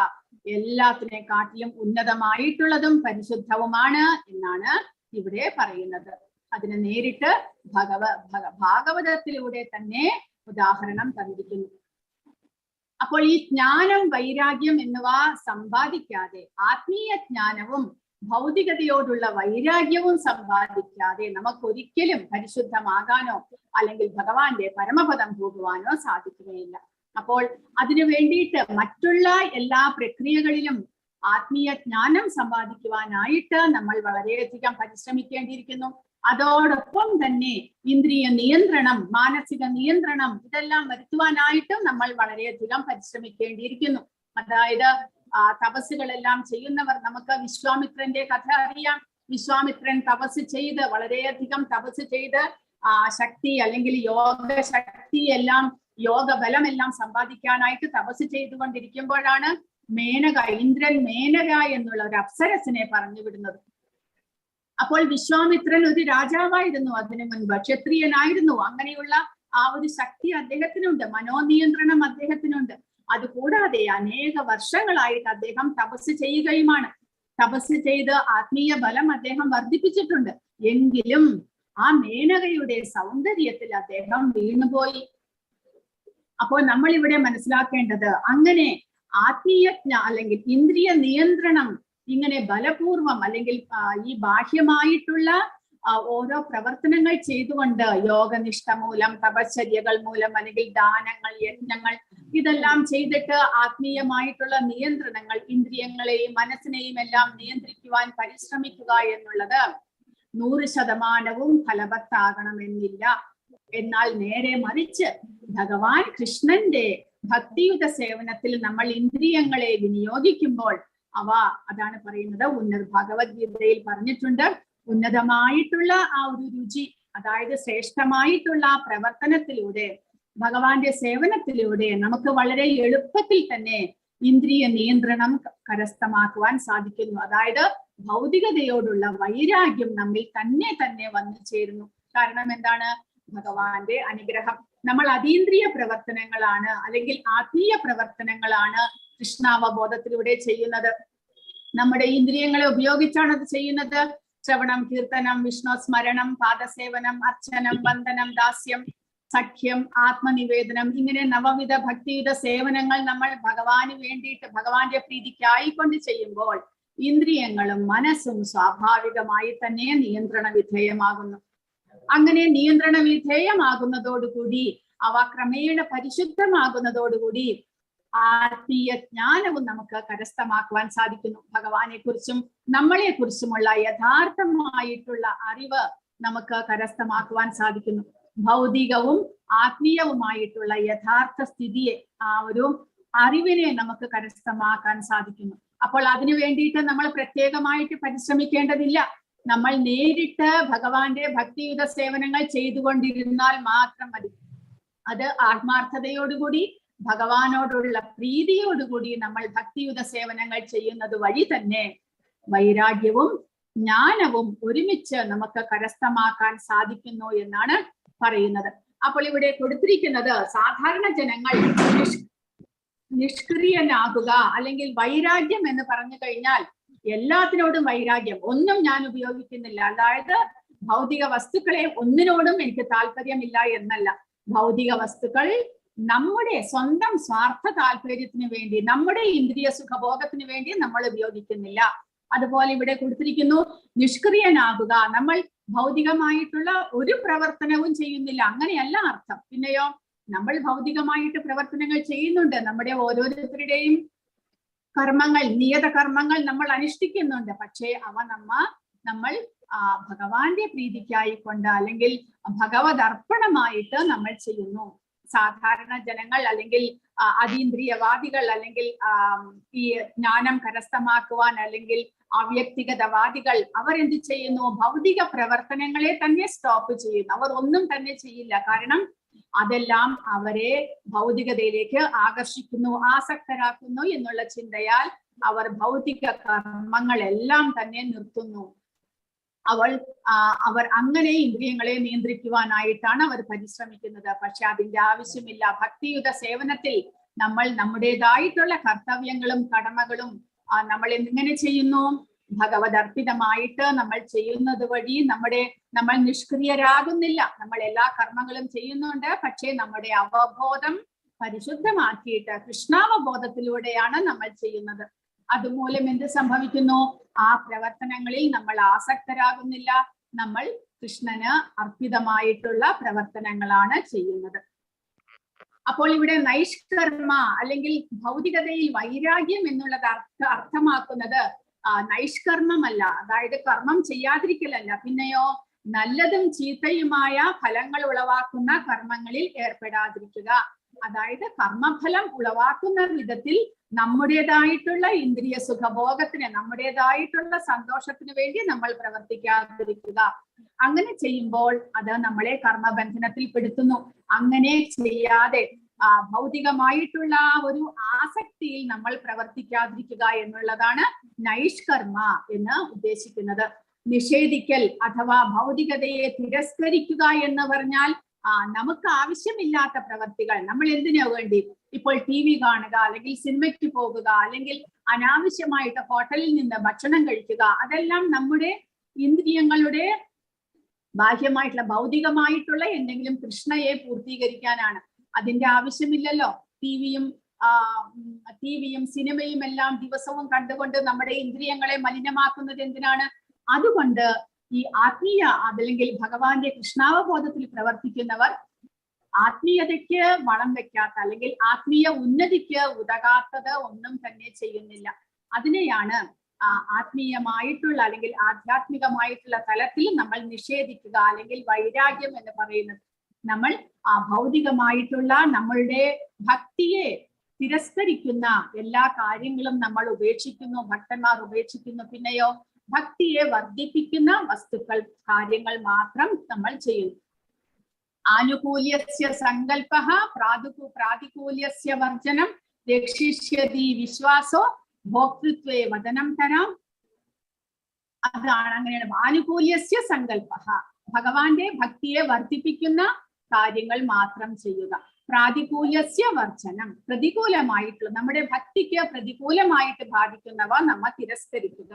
എല്ലാത്തിനെക്കാട്ടിലും ഉന്നതമായിട്ടുള്ളതും പരിശുദ്ധവുമാണ് എന്നാണ് ഇവിടെ പറയുന്നത്. അതിന് നേരിട്ട് ഭാഗവതത്തിലൂടെ തന്നെ ഉദാഹരണം തന്നിരിക്കുന്നു. അപ്പോൾ ഈ ജ്ഞാനം, വൈരാഗ്യം എന്നിവ സമ്പാദിക്കാതെ, ആത്മീയ ജ്ഞാനവും ഭൗതികതയോടുള്ള വൈരാഗ്യവും സമ്പാദിക്കാതെ നമുക്കൊരിക്കലും പരിശുദ്ധമാകാനോ അല്ലെങ്കിൽ ഭഗവാന്റെ പരമപദം പോകുവാനോ സാധിക്കുകയില്ല. അപ്പോൾ അതിനു വേണ്ടിയിട്ട് മറ്റുള്ള എല്ലാ പ്രക്രിയകളിലും ആത്മീയ ജ്ഞാനം സമ്പാദിക്കുവാനായിട്ട് നമ്മൾ വളരെയധികം പരിശ്രമിക്കേണ്ടിയിരിക്കുന്നു. അതോടൊപ്പം തന്നെ ഇന്ദ്രിയ നിയന്ത്രണം, മാനസിക നിയന്ത്രണം, ഇതെല്ലാം വരുത്തുവാനായിട്ടും നമ്മൾ വളരെയധികം പരിശ്രമിക്കേണ്ടിയിരിക്കുന്നു. അതായത് തപസ്സുകളെല്ലാം ചെയ്യുന്നവർ, നമുക്ക് വിശ്വാമിത്രന്റെ കഥ അറിയാം. വിശ്വാമിത്രൻ തപസ് ചെയ്ത്, വളരെയധികം തപസ് ചെയ്ത് ശക്തി, അല്ലെങ്കിൽ യോഗശക്തി എല്ലാം, യോഗബലമെല്ലാം സമ്പാദിക്കാനായിട്ട് തപസ് ചെയ്തുകൊണ്ടിരിക്കുമ്പോഴാണ് ഇന്ദ്രൻ മേനക എന്നുള്ള ഒരു അപ്സരസിനെ പറഞ്ഞു വിടുന്നത്. അപ്പോൾ വിശ്വാമിത്രൻ ഒരു രാജാവായിരുന്നു, അതിനു മുൻപ് ക്ഷത്രിയനായിരുന്നു. അങ്ങനെയുള്ള ആ ഒരു ശക്തി അദ്ദേഹത്തിനുണ്ട്, മനോനിയന്ത്രണം അദ്ദേഹത്തിനുണ്ട്. അതുകൂടാതെ അനേക വർഷങ്ങളായിട്ട് അദ്ദേഹം തപസ് ചെയ്യുകയുമാണ്. തപസ് ചെയ്ത് ആത്മീയ ബലം അദ്ദേഹം വർദ്ധിപ്പിച്ചിട്ടുണ്ട്. എങ്കിലും ആ മേനകയുടെ സൗന്ദര്യത്തിൽ അദ്ദേഹം വീണുപോയി. അപ്പോൾ നമ്മൾ ഇവിടെ മനസ്സിലാക്കേണ്ടത്, അങ്ങനെ ആത്മീയ അല്ലെങ്കിൽ ഇന്ദ്രിയ നിയന്ത്രണം ഇങ്ങനെ ബലപൂർവം, അല്ലെങ്കിൽ ഈ ബാഹ്യമായിട്ടുള്ള ഓരോ പ്രവർത്തനങ്ങൾ ചെയ്തുകൊണ്ട്, യോഗനിഷ്ഠ മൂലം, തപശ്ചര്യകൾ മൂലം, അല്ലെങ്കിൽ ദാനങ്ങൾ, യജ്ഞങ്ങൾ, ഇതെല്ലാം ചെയ്തിട്ട് ആത്മീയമായിട്ടുള്ള നിയന്ത്രണങ്ങൾ, ഇന്ദ്രിയങ്ങളെയും മനസ്സിനെയും എല്ലാം നിയന്ത്രിക്കുവാൻ പരിശ്രമിക്കുക എന്നുള്ളത് 100% ഫലവത്താകണമെന്നില്ല. എന്നാൽ നേരെ മറിച്ച് ഭഗവാൻ കൃഷ്ണന്റെ ഭക്തിയുത സേവനത്തിൽ നമ്മൾ ഇന്ദ്രിയങ്ങളെ വിനിയോഗിക്കുമ്പോൾ അതാണ് പറയുന്നത്, ഭഗവത്ഗീതയിൽ പറഞ്ഞിട്ടുണ്ട്, ഉന്നതമായിട്ടുള്ള ആ ഒരു രുചി, അതായത് ശ്രേഷ്ഠമായിട്ടുള്ള ആ പ്രവർത്തനത്തിലൂടെ, ഭഗവാന്റെ സേവനത്തിലൂടെ നമുക്ക് വളരെ എളുപ്പത്തിൽ തന്നെ ഇന്ദ്രിയ നിയന്ത്രണം കരസ്ഥമാക്കുവാൻ സാധിക്കുന്നു. അതായത് ഭൗതികതയോടുള്ള വൈരാഗ്യം നമ്മിൽ തന്നെ വന്നു ചേരുന്നു. കാരണം എന്താണ്? ഭഗവാന്റെ അനുഗ്രഹം. നമ്മൾ അതീന്ദ്രിയ പ്രവർത്തനങ്ങളാണ് അല്ലെങ്കിൽ ആത്മീയ പ്രവർത്തനങ്ങളാണ് കൃഷ്ണാവബോധത്തിലൂടെ ചെയ്യുന്നത്. നമ്മുടെ ഇന്ദ്രിയങ്ങളെ ഉപയോഗിച്ചാണ് അത് ചെയ്യുന്നത്. ശ്രവണം, കീർത്തനം, വിഷ്ണു സ്മരണം, പാദസേവനം, അർച്ചനം, വന്ദനം, ദാസ്യം, സഖ്യം, ആത്മനിവേദനം, ഇങ്ങനെ നവവിധ ഭക്തിയുത സേവനങ്ങൾ നമ്മൾ ഭഗവാന് വേണ്ടിയിട്ട് ഭഗവാന്റെ പ്രീതിക്കായിക്കൊണ്ട് ചെയ്യുമ്പോൾ ഇന്ദ്രിയങ്ങളും മനസ്സും സ്വാഭാവികമായി തന്നെ നിയന്ത്രണ വിധേയമാകുന്നു. അങ്ങനെ നിയന്ത്രണ വിധേയമാകുന്നതോടുകൂടി അവ ക്രമേണ പരിശുദ്ധമാകുന്നതോടുകൂടി ആത്മീയ ജ്ഞാനവും നമുക്ക് കരസ്ഥമാക്കുവാൻ സാധിക്കുന്നു. ഭഗവാനെ കുറിച്ചും നമ്മളെ കുറിച്ചുമുള്ള യഥാർത്ഥമായിട്ടുള്ള അറിവ് നമുക്ക് കരസ്ഥമാക്കുവാൻ സാധിക്കുന്നു. ഭൗതികവും ആത്മീയവുമായിട്ടുള്ള യഥാർത്ഥ സ്ഥിതിയെ, ആ ഒരു അറിവിനെ നമുക്ക് കരസ്ഥമാക്കാൻ സാധിക്കുന്നു. അപ്പോൾ അതിനു വേണ്ടിയിട്ട് നമ്മൾ പ്രത്യേകമായിട്ട് പരിശ്രമിക്കേണ്ടതില്ല. നമ്മൾ നേരിട്ട് ഭഗവാന്റെ ഭക്തിയുത സേവനങ്ങൾ ചെയ്തുകൊണ്ടിരുന്നാൽ മാത്രം മതി. അത് ആത്മാർത്ഥതയോടുകൂടി ഭഗവാനോടുള്ള പ്രീതിയോടുകൂടി നമ്മൾ ഭക്തിയുത സേവനങ്ങൾ ചെയ്യുന്നത് വഴി തന്നെ വൈരാഗ്യവും ജ്ഞാനവും ഒരുമിച്ച് നമുക്ക് കരസ്ഥമാക്കാൻ സാധിക്കുന്നു എന്നാണ് പറയുന്നത്. അപ്പോൾ ഇവിടെ കൊടുത്തിരിക്കുന്നത് സാധാരണ ജനങ്ങൾ നിഷ്ക്രിയനാകുക അല്ലെങ്കിൽ വൈരാഗ്യം എന്ന് പറഞ്ഞു കഴിഞ്ഞാൽ എല്ലാത്തിനോടും വൈരാഗ്യം, ഒന്നും ഞാൻ ഉപയോഗിക്കുന്നില്ല, അതായത് ഭൗതിക വസ്തുക്കളെ ഒന്നിനോടും എനിക്ക് താല്പര്യമില്ല എന്നല്ല. ഭൗതിക വസ്തുക്കൾ നമ്മുടെ സ്വന്തം സ്വാർത്ഥ താല്പര്യത്തിന് വേണ്ടി, നമ്മുടെ ഇന്ദ്രിയ സുഖഭോഗത്തിന് വേണ്ടി നമ്മൾ ഉപയോഗിക്കുന്നില്ല. അതുപോലെ ഇവിടെ കൊടുത്തിരിക്കുന്നു നിഷ്ക്രിയനാകുക, നമ്മൾ ഭൗതികമായിട്ടുള്ള ഒരു പ്രവർത്തനവും ചെയ്യുന്നില്ല, അങ്ങനെയല്ല അർത്ഥം. പിന്നെയോ നമ്മൾ ഭൗതികമായിട്ട് പ്രവർത്തനങ്ങൾ ചെയ്യുന്നുണ്ട്. നമ്മുടെ ഓരോരുത്തരുടെയും കർമ്മങ്ങൾ, നിയത കർമ്മങ്ങൾ നമ്മൾ അനുഷ്ഠിക്കുന്നുണ്ട്. പക്ഷേ അവ നമ്മൾ ഭഗവാന്റെ പ്രീതിക്കായിക്കൊണ്ട് അല്ലെങ്കിൽ ഭഗവദർപ്പണമായിട്ട് നമ്മൾ ചെയ്യുന്നു. സാധാരണ ജനങ്ങൾ അല്ലെങ്കിൽ അതീന്ദ്രിയവാദികൾ അല്ലെങ്കിൽ ഈ ജ്ഞാനം കരസ്ഥമാക്കുവാൻ അല്ലെങ്കിൽ അവ്യക്തിഗതവാദികൾ അവരെന്ത് ചെയ്യുന്നു? ഭൗതിക പ്രവർത്തനങ്ങളെ തന്നെ സ്റ്റോപ്പ് ചെയ്യുന്നു. അവർ ഒന്നും തന്നെ ചെയ്യില്ല. കാരണം അതെല്ലാം അവരെ ഭൗതികതയിലേക്ക് ആകർഷിക്കുന്നു, ആസക്തരാക്കുന്നു എന്നുള്ള ചിന്തയാൽ അവർ ഭൗതിക കർമ്മങ്ങളെല്ലാം തന്നെ നിർത്തുന്നു. അവർ അങ്ങനെ ഇന്ദ്രിയങ്ങളെ നിയന്ത്രിക്കുവാനായിട്ടാണ് അവർ പരിശ്രമിക്കുന്നത്. പക്ഷെ അതിന്റെ ആവശ്യമില്ല. ഭക്തിയുത സേവനത്തിൽ നമ്മൾ നമ്മുടേതായിട്ടുള്ള കർത്തവ്യങ്ങളും കടമകളും നമ്മൾ എങ്ങനെ ചെയ്യുന്നു? ഭഗവദർപ്പിതമായിട്ട് നമ്മൾ ചെയ്യുന്നത് വഴി നമ്മൾ നിഷ്ക്രിയരാകുന്നില്ല. നമ്മൾ എല്ലാ കർമ്മങ്ങളും ചെയ്യുന്നുണ്ട്. പക്ഷേ നമ്മുടെ അവബോധം പരിശുദ്ധമാക്കിയിട്ട് കൃഷ്ണാവബോധത്തിലൂടെയാണ് നമ്മൾ ചെയ്യുന്നത്. അതുമൂലം എന്ത് സംഭവിക്കുന്നു? ആ പ്രവർത്തനങ്ങളിൽ നമ്മൾ ആസക്തരാകുന്നില്ല. നമ്മൾ കൃഷ്ണന് അർപ്പിതമായിട്ടുള്ള പ്രവർത്തനങ്ങളാണ് ചെയ്യുന്നത്. അപ്പോൾ ഇവിടെ നൈഷ്കർമ്മ അല്ലെങ്കിൽ ഭൗതികതയിൽ വൈരാഗ്യം എന്നുള്ളത് അർത്ഥമാക്കുന്നത് നൈഷ്കർമ്മമല്ല, അതായത് കർമ്മം ചെയ്യാതിരിക്കലല്ല. പിന്നെയോ നല്ലതും ചീത്തയുമായ ഫലങ്ങൾ ഉളവാക്കുന്ന കർമ്മങ്ങളിൽ ഏർപ്പെടാതിരിക്കുക. അതായത് കർമ്മഫലം ഉളവാക്കുന്ന വിധത്തിൽ നമ്മുടേതായിട്ടുള്ള ഇന്ദ്രിയ സുഖഭോഗത്തിന്, നമ്മുടേതായിട്ടുള്ള സന്തോഷത്തിന് വേണ്ടി നമ്മൾ പ്രവർത്തിക്കാതിരിക്കുക. അങ്ങനെ ചെയ്യുമ്പോൾ അത് നമ്മളെ കർമ്മബന്ധനത്തിൽ പെടുത്തുന്നു. അങ്ങനെ ചെയ്യാതെ ഭൗതികമായിട്ടുള്ള ഒരു ആസക്തിയിൽ നമ്മൾ പ്രവർത്തിക്കാതിരിക്കുക എന്നുള്ളതാണ് നൈഷ്കർമ്മ എന്ന് ഉദ്ദേശിക്കുന്നത്. നിഷേധിക്കൽ അഥവാ ഭൗതികതയെ തിരസ്കരിക്കുക എന്ന് പറഞ്ഞാൽ നമുക്ക് ആവശ്യമില്ലാത്ത പ്രവർത്തികൾ നമ്മൾ എന്തിനു വേണ്ടി ഇപ്പോൾ TV കാണുക, അല്ലെങ്കിൽ സിനിമയ്ക്ക് പോകുക, അല്ലെങ്കിൽ അനാവശ്യമായിട്ട് ഹോട്ടലിൽ നിന്ന് ഭക്ഷണം കഴിക്കുക, അതെല്ലാം നമ്മുടെ ഇന്ദ്രിയങ്ങളുടെ ബാഹ്യമായിട്ടുള്ള ഭൗതികമായിട്ടുള്ള എന്തെങ്കിലും തൃഷ്ണയെ പൂർത്തീകരിക്കാനാണ്. അതിന്റെ ആവശ്യമില്ലല്ലോ. ടിവിയും സിനിമയും എല്ലാം ദിവസവും കണ്ടുകൊണ്ട് നമ്മുടെ ഇന്ദ്രിയങ്ങളെ മലിനമാക്കുന്നത് എന്തിനാണ്? അതുകൊണ്ട് ഈ ആത്മീയ അതല്ലെങ്കിൽ ഭഗവാന്റെ കൃഷ്ണാവബോധത്തിൽ പ്രവർത്തിക്കുന്നവർ ആത്മീയതയ്ക്ക് വളം വെക്കാത്ത അല്ലെങ്കിൽ ആത്മീയ ഉന്നതിക്ക് ഉതകാത്തത് ഒന്നും തന്നെ ചെയ്യുന്നില്ല. അതിനെയാണ് ആത്മീയമായിട്ടുള്ള അല്ലെങ്കിൽ ആധ്യാത്മികമായിട്ടുള്ള തലത്തിൽ നമ്മൾ നിഷേധിക്കുക അല്ലെങ്കിൽ വൈരാഗ്യം എന്ന് പറയുന്നത്. നമ്മൾ ഭൗതികമായിട്ടുള്ള നമ്മളുടെ ഭക്തിയെ തിരസ്കരിക്കുന്ന എല്ലാ കാര്യങ്ങളും നമ്മൾ ഉപേക്ഷിക്കുന്നു, ഭക്തന്മാർ ഉപേക്ഷിക്കുന്നു. പിന്നെയോ ഭക്തിയെ വർദ്ധിപ്പിക്കുന്ന വസ്തുക്കൾ, കാര്യങ്ങൾ മാത്രം നമ്മൾ ചെയ്യുന്നു. ആനുകൂല്യസ്യ സങ്കല്പഃ പ്രാതികൂല്യസ്യ വർജനം രക്ഷിഷ്യതി വിശ്വാസോ ഭോക്തൃത്വേ വദനം തരാം. അതാണ് അങ്ങനെയാണ്. ആനുകൂല്യസ്യ സങ്കല്പഃ, ഭഗവാന്റെ ഭക്തിയെ വർദ്ധിപ്പിക്കുന്ന കാര്യങ്ങൾ മാത്രം ചെയ്യുക. പ്രാതികൂല്യസ്യ വർജനം, പ്രതികൂലമായിട്ടുള്ള നമ്മുടെ ഭക്തിക്ക് പ്രതികൂലമായിട്ട് ബാധിക്കുന്നവ നമ്മ തിരസ്കരിക്കുക.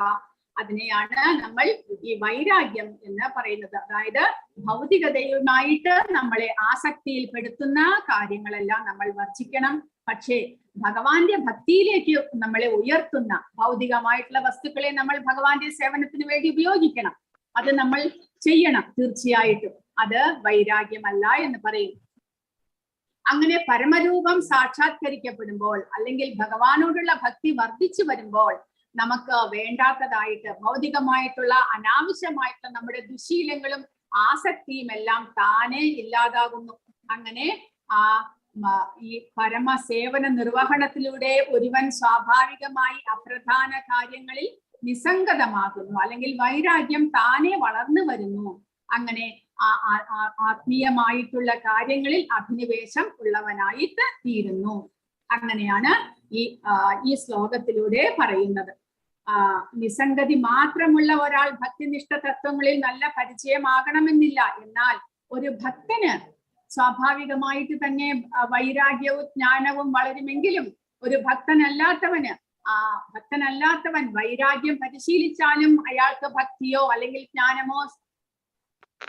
അതിനെയാണ് നമ്മൾ ഈ വൈരാഗ്യം എന്ന് പറയുന്നത്. അതായത് ഭൗതികതയുമായിട്ട് നമ്മളെ ആസക്തിയിൽപ്പെടുത്തുന്ന കാര്യങ്ങളെല്ലാം നമ്മൾ വർജിക്കണം. പക്ഷേ ഭഗവാന്റെ ഭക്തിയിലേക്ക് നമ്മളെ ഉയർത്തുന്ന ഭൗതികമായിട്ടുള്ള വസ്തുക്കളെ നമ്മൾ ഭഗവാന്റെ സേവനത്തിന് വേണ്ടി ഉപയോഗിക്കണം. അത് നമ്മൾ ചെയ്യണം തീർച്ചയായിട്ടും. അത് വൈരാഗ്യമല്ല എന്ന് പറയും. അങ്ങനെ പരമരൂപം സാക്ഷാത്കരിക്കപ്പെടുമ്പോൾ അല്ലെങ്കിൽ ഭഗവാനോടുള്ള ഭക്തി വർദ്ധിച്ചു വരുമ്പോൾ നമുക്ക് വേണ്ടാത്തതായിട്ട് ഭൗതികമായിട്ടുള്ള അനാവശ്യമായിട്ടുള്ള നമ്മുടെ ദുശീലങ്ങളും ആസക്തിയും എല്ലാം താനെ ഇല്ലാതാകുന്നു. അങ്ങനെ ഈ പരമസേവന നിർവഹണത്തിലൂടെ ഒരുവൻ സ്വാഭാവികമായി അപ്രധാന കാര്യങ്ങളിൽ നിസ്സംഗതമാകുന്നു, അല്ലെങ്കിൽ വൈരാഗ്യം താനെ വളർന്നു വരുന്നു. അങ്ങനെ ആത്മീയമായിട്ടുള്ള കാര്യങ്ങളിൽ അഭിനിവേശം ഉള്ളവനായിട്ട് തീരുന്നു. അങ്ങനെയാണ് ഈ ശ്ലോകത്തിലൂടെ പറയുന്നത്. നിസ്സംഗതി മാത്രമുള്ള ഒരാൾ ഭക്തിനിഷ്ഠ തത്വങ്ങളിൽ നല്ല പരിചയമാകണമെന്നില്ല. എന്നാൽ ഒരു ഭക്തന് സ്വാഭാവികമായിട്ട് തന്നെ വൈരാഗ്യവും ജ്ഞാനവും വളരുമെങ്കിലും ഒരു ഭക്തനല്ലാത്തവൻ വൈരാഗ്യം പരിശീലിച്ചാലും അയാൾക്ക് ഭക്തിയോ അല്ലെങ്കിൽ ജ്ഞാനമോ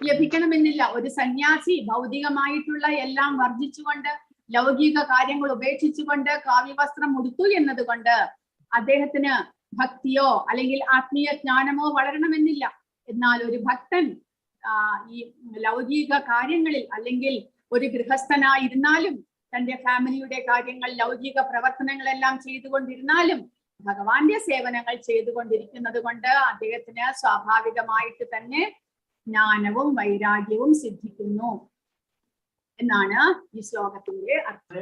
ലഭിക്കണമെന്നില്ല. ഒരു സന്യാസി ഭൗതികമായിട്ടുള്ള എല്ലാം വർജിച്ചുകൊണ്ട് ലൗകിക കാര്യങ്ങൾ ഉപേക്ഷിച്ചുകൊണ്ട് കാവ്യവസ്ത്രം ഉടുത്തു എന്നതുകൊണ്ട് അദ്ദേഹത്തിന് ഭക്തിയോ അല്ലെങ്കിൽ ആത്മീയ ജ്ഞാനമോ വളരണമെന്നില്ല. എന്നാൽ ഒരു ഭക്തൻ ഈ ലൗകിക കാര്യങ്ങളിൽ അല്ലെങ്കിൽ ഒരു ഗൃഹസ്ഥനായിരുന്നാലും തന്റെ ഫാമിലിയുടെ കാര്യങ്ങൾ ലൗകിക പ്രവർത്തനങ്ങളെല്ലാം ചെയ്തുകൊണ്ടിരുന്നാലും ഭഗവാന്റെ സേവനങ്ങൾ ചെയ്തുകൊണ്ടിരിക്കുന്നത് കൊണ്ട് അദ്ദേഹത്തിന് സ്വാഭാവികമായിട്ട് തന്നെ ജ്ഞാനവും വൈരാഗ്യവും സിദ്ധിക്കുന്നു എന്നാണ് ഈ ശ്ലോകത്തിന്റെ അർത്ഥം.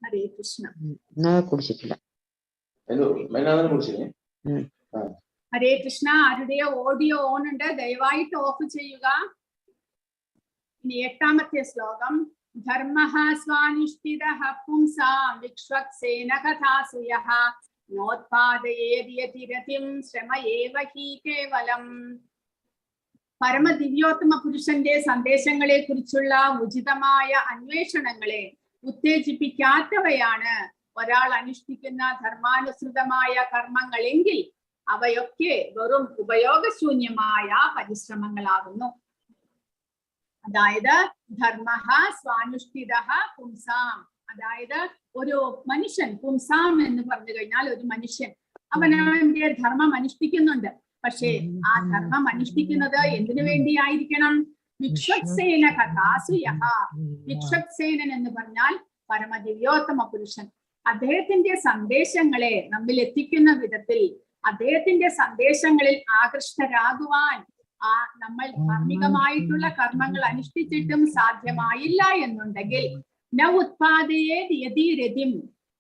ഹരേ കൃഷ്ണ. ഹരേ കൃഷ്ണ. ആരുടെയോ ഓഡിയോ ഓൺ ഉണ്ട്, ദയവായിട്ട് ഓഫ് ചെയ്യുക. ഇനി 8ാമത്തെ ശ്ലോകം. ധർമ്മഃ സ്വാനുഷ്ഠിതഃ പുംസാം വിക്ഷ്വക്സേന കഥാസുയഃ നോത്പാദയേതിരതിം ശ്രമ ഏവ ഹി കേവലം. പരമദിവ്യോത്തമ പുരുഷന്റെ സന്ദേശങ്ങളെ കുറിച്ചുള്ള ഉചിതമായ അന്വേഷണങ്ങളെ ഉത്തേജിപ്പിക്കാത്തവയാണ് ഒരാൾ അനുഷ്ഠിക്കുന്ന ധർമാനുസൃതമായ കർമ്മങ്ങളെങ്കിൽ അവയൊക്കെ വെറും ഉപയോഗശൂന്യമായ പരിശ്രമങ്ങളാകുന്നു. അതായത് ധർമ്മഃ സ്വാനുഷ്ഠിതഃ പുംസാം, അതായത് ഒരു മനുഷ്യൻ, പുംസാം എന്ന് പറഞ്ഞു കഴിഞ്ഞാൽ ഒരു മനുഷ്യൻ അവനവന്റെ ധർമ്മം അനുഷ്ഠിക്കുന്നുണ്ട്. പക്ഷേ ആ ധർമ്മം അനുഷ്ഠിക്കുന്നത് എന്തിനു വേണ്ടിയായിരിക്കണം? വിക്ഷ്വക്സേന കഥാസുയഃ. വിക്ഷ്വക്സേനൻ എന്ന് പറഞ്ഞാൽ പരമദിവ്യോത്തമ പുരുഷൻ. അദ്ദേഹത്തിന്റെ സന്ദേശങ്ങളെ നമ്മിൽ എത്തിക്കുന്ന വിധത്തിൽ അദ്ദേഹത്തിന്റെ സന്ദേശങ്ങളിൽ ആകൃഷ്ടരാകുവാൻ നമ്മൾ ധാർമ്മികമായിട്ടുള്ള കർമ്മങ്ങൾ അനുഷ്ഠിച്ചിട്ടും സാധ്യമായില്ല എന്നുണ്ടെങ്കിൽ ന ഉത്പാദയേത് യതിരതിം,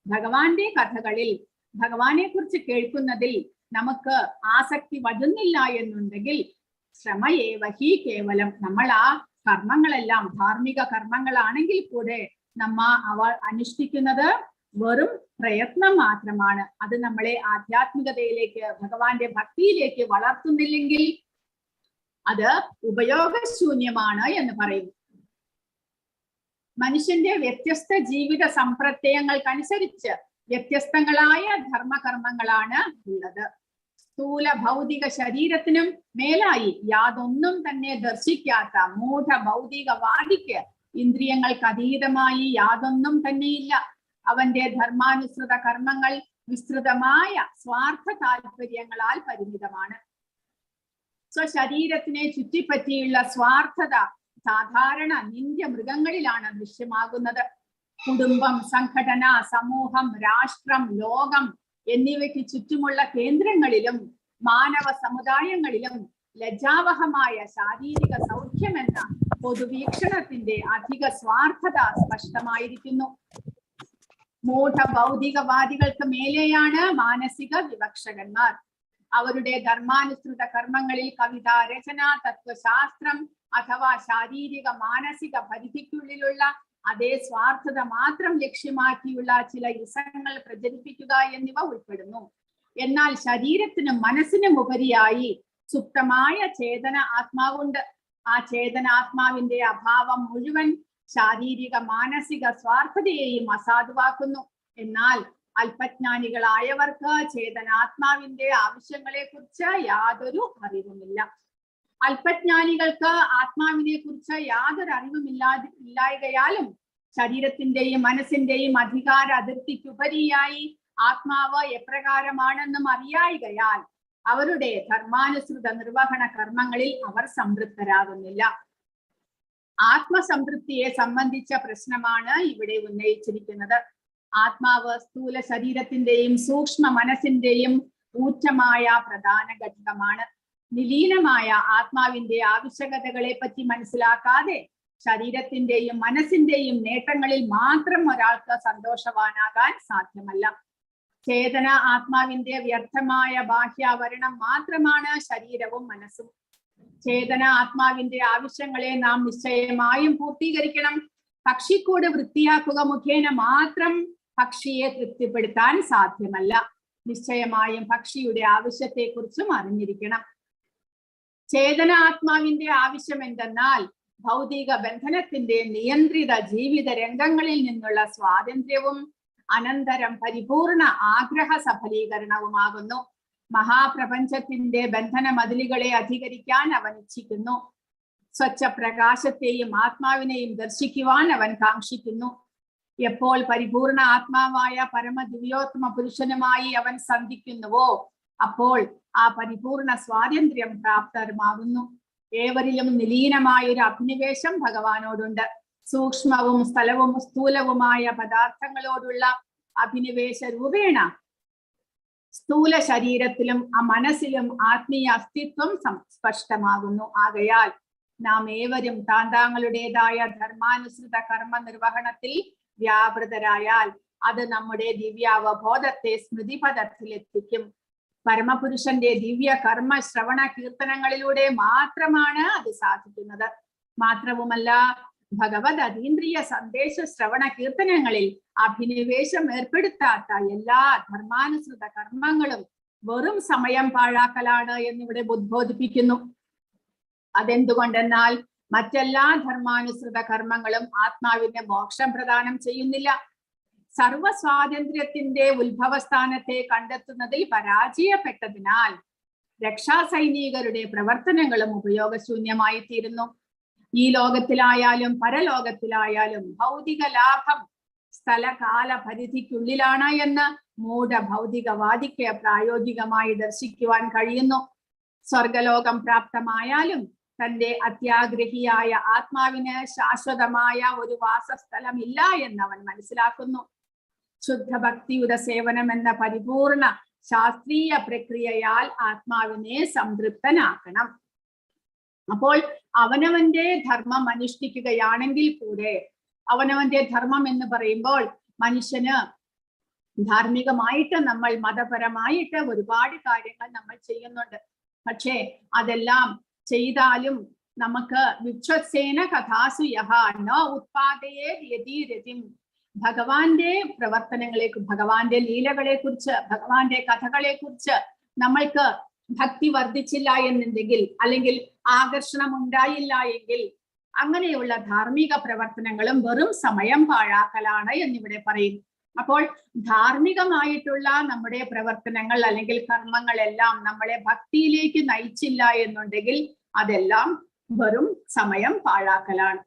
ഭഗവാന്റെ കഥകളിൽ ഭഗവാനെ കുറിച്ച് കേൾക്കുന്നതിൽ നമുക്ക് ആസക്തി വരുന്നില്ല എന്നുണ്ടെങ്കിൽ ശ്രമയേവ ഹി കേവലം, നമ്മൾ ആ കർമ്മങ്ങളെല്ലാം ധാർമ്മിക കർമ്മങ്ങളാണെങ്കിൽ കൂടെ അവ അനുഷ്ഠിക്കുന്നത് വെറും പ്രയത്നം മാത്രമാണ്. അത് നമ്മളെ ആധ്യാത്മികതയിലേക്ക്, ഭഗവാന്റെ ഭക്തിയിലേക്ക് വളർത്തുന്നില്ലെങ്കിൽ അത് ഉപയോഗശൂന്യമാണ് എന്ന് പറയുന്നു. മനുഷ്യന്റെ വ്യത്യസ്ത ജീവിത സമ്പ്രത്യയങ്ങൾക്കനുസരിച്ച് വ്യത്യസ്തങ്ങളായ ധർമ്മകർമ്മങ്ങളാണ് ഉള്ളത്. സ്ഥൂല ഭൗതിക ശരീരത്തിനും മേലായി യാതൊന്നും തന്നെ ദർശിക്കാത്ത മൂഢ ഭൗതികവാദിക്ക് ഇന്ദ്രിയങ്ങൾക്ക് അതീതമായി യാതൊന്നും തന്നെയില്ല. അവന്റെ ധർമാനുസൃത കർമ്മങ്ങൾ വിസ്തൃതമായ സ്വാർത്ഥ താല്പര്യങ്ങളാൽ പരിമിതമാണ്. സ്വശരീരത്തിനെ ചുറ്റിപ്പറ്റിയുള്ള സ്വാർത്ഥത സാധാരണ നിന്ദ്യ മൃഗങ്ങളിലാണ് ദൃശ്യമാകുന്നത്. കുടുംബം, സംഘടന, സമൂഹം, രാഷ്ട്രം, ലോകം എന്നിവയ്ക്ക് ചുറ്റുമുള്ള കേന്ദ്രങ്ങളിലും മാനവ സമുദായങ്ങളിലും ലജ്ജാവഹമായ ശാരീരിക സൗഖ്യമെന്ന പൊതുവീക്ഷണത്തിന്റെ അധിക സ്വാർത്ഥത സ്പഷ്ടമായിരിക്കുന്നു. മൂഢ ഭൗതികവാദികൾക്ക് മേലെയാണ് മാനസിക വിവക്ഷകന്മാർ. അവരുടെ ധർമാനുസൃത കർമ്മങ്ങളിൽ കവിത രചന, തത്വശാസ്ത്രം അഥവാ ശാരീരിക മാനസിക പരിധിക്കുള്ളിലുള്ള അതേ സ്വാർത്ഥത മാത്രം ലക്ഷ്യമാക്കിയുള്ള ചില ഇസങ്ങൾ പ്രചരിപ്പിക്കുക എന്നിവ ഉൾപ്പെടുന്നു. എന്നാൽ ശരീരത്തിനും മനസ്സിനും ഉപരിയായി സുപ്തമായ ചേതന ആത്മാവുണ്ട്. ആ ചേതനാത്മാവിന്റെ അഭാവം മുഴുവൻ ശാരീരിക മാനസിക സ്വാർത്ഥതയെയും അസാധുവാക്കുന്നു. എന്നാൽ അല്പജ്ഞാനികളായവർക്ക് ചേതനാത്മാവിന്റെ ആവശ്യങ്ങളെ കുറിച്ച് യാതൊരു അറിവുമില്ല. അല്പജ്ഞാനികൾക്ക് ആത്മാവിനെ കുറിച്ച് യാതൊരു അറിവുമില്ലായകയാലും ശരീരത്തിന്റെയും മനസ്സിന്റെയും അധികാര അതിർത്തിക്കുപരിയായി ആത്മാവ് എപ്രകാരമാണെന്നും അറിയായികയാൽ അവരുടെ ധർമാനുസൃത നിർവഹണ കർമ്മങ്ങളിൽ അവർ സംതൃപ്തരാകുന്നില്ല. ആത്മസംതൃപ്തിയെ സംബന്ധിച്ച പ്രശ്നമാണ് ഇവിടെ ഉന്നയിച്ചിരിക്കുന്നത്. ആത്മാവ് സ്ഥൂല ശരീരത്തിന്റെയും സൂക്ഷ്മ മനസ്സിന്റെയും ഊറ്റമായ പ്രധാന ഘടകമാണ്. നിലീനമായ ആത്മാവിന്റെ ആവശ്യകതകളെ പറ്റി മനസ്സിലാക്കാതെ ശരീരത്തിന്റെയും മനസ്സിന്റെയും നേട്ടങ്ങളിൽ മാത്രം ഒരാൾക്ക് സന്തോഷവാനാകാൻ സാധ്യമല്ല. ചേതന ആത്മാവിന്റെ വ്യർത്ഥമായ ബാഹ്യാവരണം മാത്രമാണ് ശരീരവും മനസ്സും. ചേതന ആത്മാവിന്റെ ആവശ്യങ്ങളെ നാം നിശ്ചയമായും പൂർത്തീകരിക്കണം. പക്ഷിക്കൂട് വൃത്തിയാക്കുക മുഖേന മാത്രം പക്ഷിയെ തൃപ്തിപ്പെടുത്താൻ സാധ്യമല്ല. നിശ്ചയമായും പക്ഷിയുടെ ആവശ്യത്തെക്കുറിച്ചും അറിഞ്ഞിരിക്കണം. ചേതന ആത്മാവിന്റെ ആവശ്യം എന്തെന്നാൽ ഭൗതിക ബന്ധനത്തിന്റെ നിയന്ത്രിത ജീവിത രംഗങ്ങളിൽ നിന്നുള്ള സ്വാതന്ത്ര്യവും അനന്തരം പരിപൂർണ ആഗ്രഹ സഫലീകരണവുമാകുന്നു. മഹാപ്രപഞ്ചത്തിന്റെ ബന്ധന മതിലുകളെ അധികരിക്കാൻ അവൻ ഇച്ഛിക്കുന്നു. സ്വച്ഛ പ്രകാശത്തെയും ആത്മാവിനെയും ദർശിക്കുവാൻ അവൻ കാക്ഷിക്കുന്നു. എപ്പോൾ പരിപൂർണ ആത്മാവായ പരമദിവ്യോത്തമ പുരുഷനുമായി അവൻ സന്ധിക്കുന്നുവോ അപ്പോൾ ആ പരിപൂർണ സ്വാതന്ത്ര്യം പ്രാപ്തമാകുന്നു. ഏവരിലും നിലീനമായ ഒരു അഭിനിവേശം ഭഗവാനോടുണ്ട്. സൂക്ഷ്മവും സ്ഥൂലവുമായ പദാർത്ഥങ്ങളോടുള്ള അഭിനിവേശ രൂപേണ സ്ഥൂല ശരീരത്തിലും ആ മനസ്സിലും ആത്മീയ അസ്തിത്വം സ്പഷ്ടമാകുന്നു. ആകയാൽ നാം ഏവരും താന്താങ്ങളുടേതായ ധർമാനുസൃത കർമ്മ നിർവഹണത്തിൽ വ്യാപൃതരായാൽ അത് നമ്മുടെ ദിവ്യാവബോധത്തെ സ്മൃതിപഥത്തിലെത്തിക്കും. പരമപുരുഷന്റെ ദിവ്യ കർമ്മ ശ്രവണ കീർത്തനങ്ങളിലൂടെ മാത്രമാണ് അത് സാധിക്കുന്നത്. മാത്രവുമല്ല, ഭഗവത് അതീന്ദ്രിയ സന്ദേശ ശ്രവണ കീർത്തനങ്ങളിൽ അഭിനിവേശം ഏർപ്പെടുത്താത്ത എല്ലാ ധർമാനുസൃത കർമ്മങ്ങളും വെറും സമയം പാഴാക്കലാണ് എന്നിവിടെ ഉദ്ബോധിപ്പിക്കുന്നു. അതെന്തുകൊണ്ടെന്നാൽ മറ്റെല്ലാ ധർമാനുസൃത കർമ്മങ്ങളും ആത്മാവിന് മോക്ഷം പ്രദാനം ചെയ്യുന്നില്ല. സർവ സ്വാതന്ത്ര്യത്തിന്റെ ഉത്ഭവസ്ഥാനത്തെ കണ്ടെത്തുന്നതിൽ പരാജയപ്പെട്ടതിനാൽ രക്ഷാസൈനികരുടെ പ്രവർത്തനങ്ങളും ഉപയോഗശൂന്യമായി തീരുന്നു. ഈ ലോകത്തിലായാലും പരലോകത്തിലായാലും ഭൗതിക ലാഭം സ്ഥലകാല പരിധിക്കുള്ളിലാണ് എന്ന് മൂഢ ഭൗതികവാദിക്ക് പ്രായോഗികമായി ദർശിക്കുവാൻ കഴിയുന്നു. സ്വർഗലോകം പ്രാപ്തമായാലും തന്റെ അത്യാഗ്രഹിയായ ആത്മാവിന് ശാശ്വതമായ ഒരു വാസസ്ഥലം ഇല്ല എന്ന് അവൻ മനസ്സിലാക്കുന്നു. ശുദ്ധ ഭക്തിയുടെ സേവനം എന്ന പരിപൂർണ ശാസ്ത്രീയ പ്രക്രിയയാൽ ആത്മാവിനെ സംതൃപ്തനാക്കണം. അപ്പോൾ അവനവന്റെ ധർമ്മം അനുഷ്ഠിക്കുകയാണെങ്കിൽ കൂടെ, അവനവന്റെ ധർമ്മം എന്ന് പറയുമ്പോൾ മനുഷ്യന് ധാർമ്മികമായിട്ട് നമ്മൾ മതപരമായിട്ട് ഒരുപാട് കാര്യങ്ങൾ നമ്മൾ ചെയ്യുന്നുണ്ട്. പക്ഷേ അതെല്ലാം ചെയ്താലും നമുക്ക് വിശ്വസേന കഥാസു യഹ ന ഉത്പാദയേ യതിരതിം, ഭഗവാന്റെ പ്രവർത്തനങ്ങളെ, ഭഗവാന്റെ ലീലകളെ കുറിച്ച്, ഭഗവാന്റെ കഥകളെ കുറിച്ച് നമ്മൾക്ക് ഭക്തി വർദ്ധിച്ചില്ല എന്നുണ്ടെങ്കിൽ, അല്ലെങ്കിൽ ആകർഷണം ഉണ്ടായില്ല എങ്കിൽ അങ്ങനെയുള്ള ധാർമ്മിക പ്രവർത്തനങ്ങളും വെറും സമയം പാഴാക്കലാണ് എന്നിവിടെ പറയും. അപ്പോൾ ധാർമ്മികമായിട്ടുള്ള നമ്മുടെ പ്രവർത്തനങ്ങൾ അല്ലെങ്കിൽ കർമ്മങ്ങളെല്ലാം നമ്മളെ ഭക്തിയിലേക്ക് നയിച്ചില്ല എന്നുണ്ടെങ്കിൽ അതെല്ലാം വെറും സമയം പാഴാക്കലാണ്.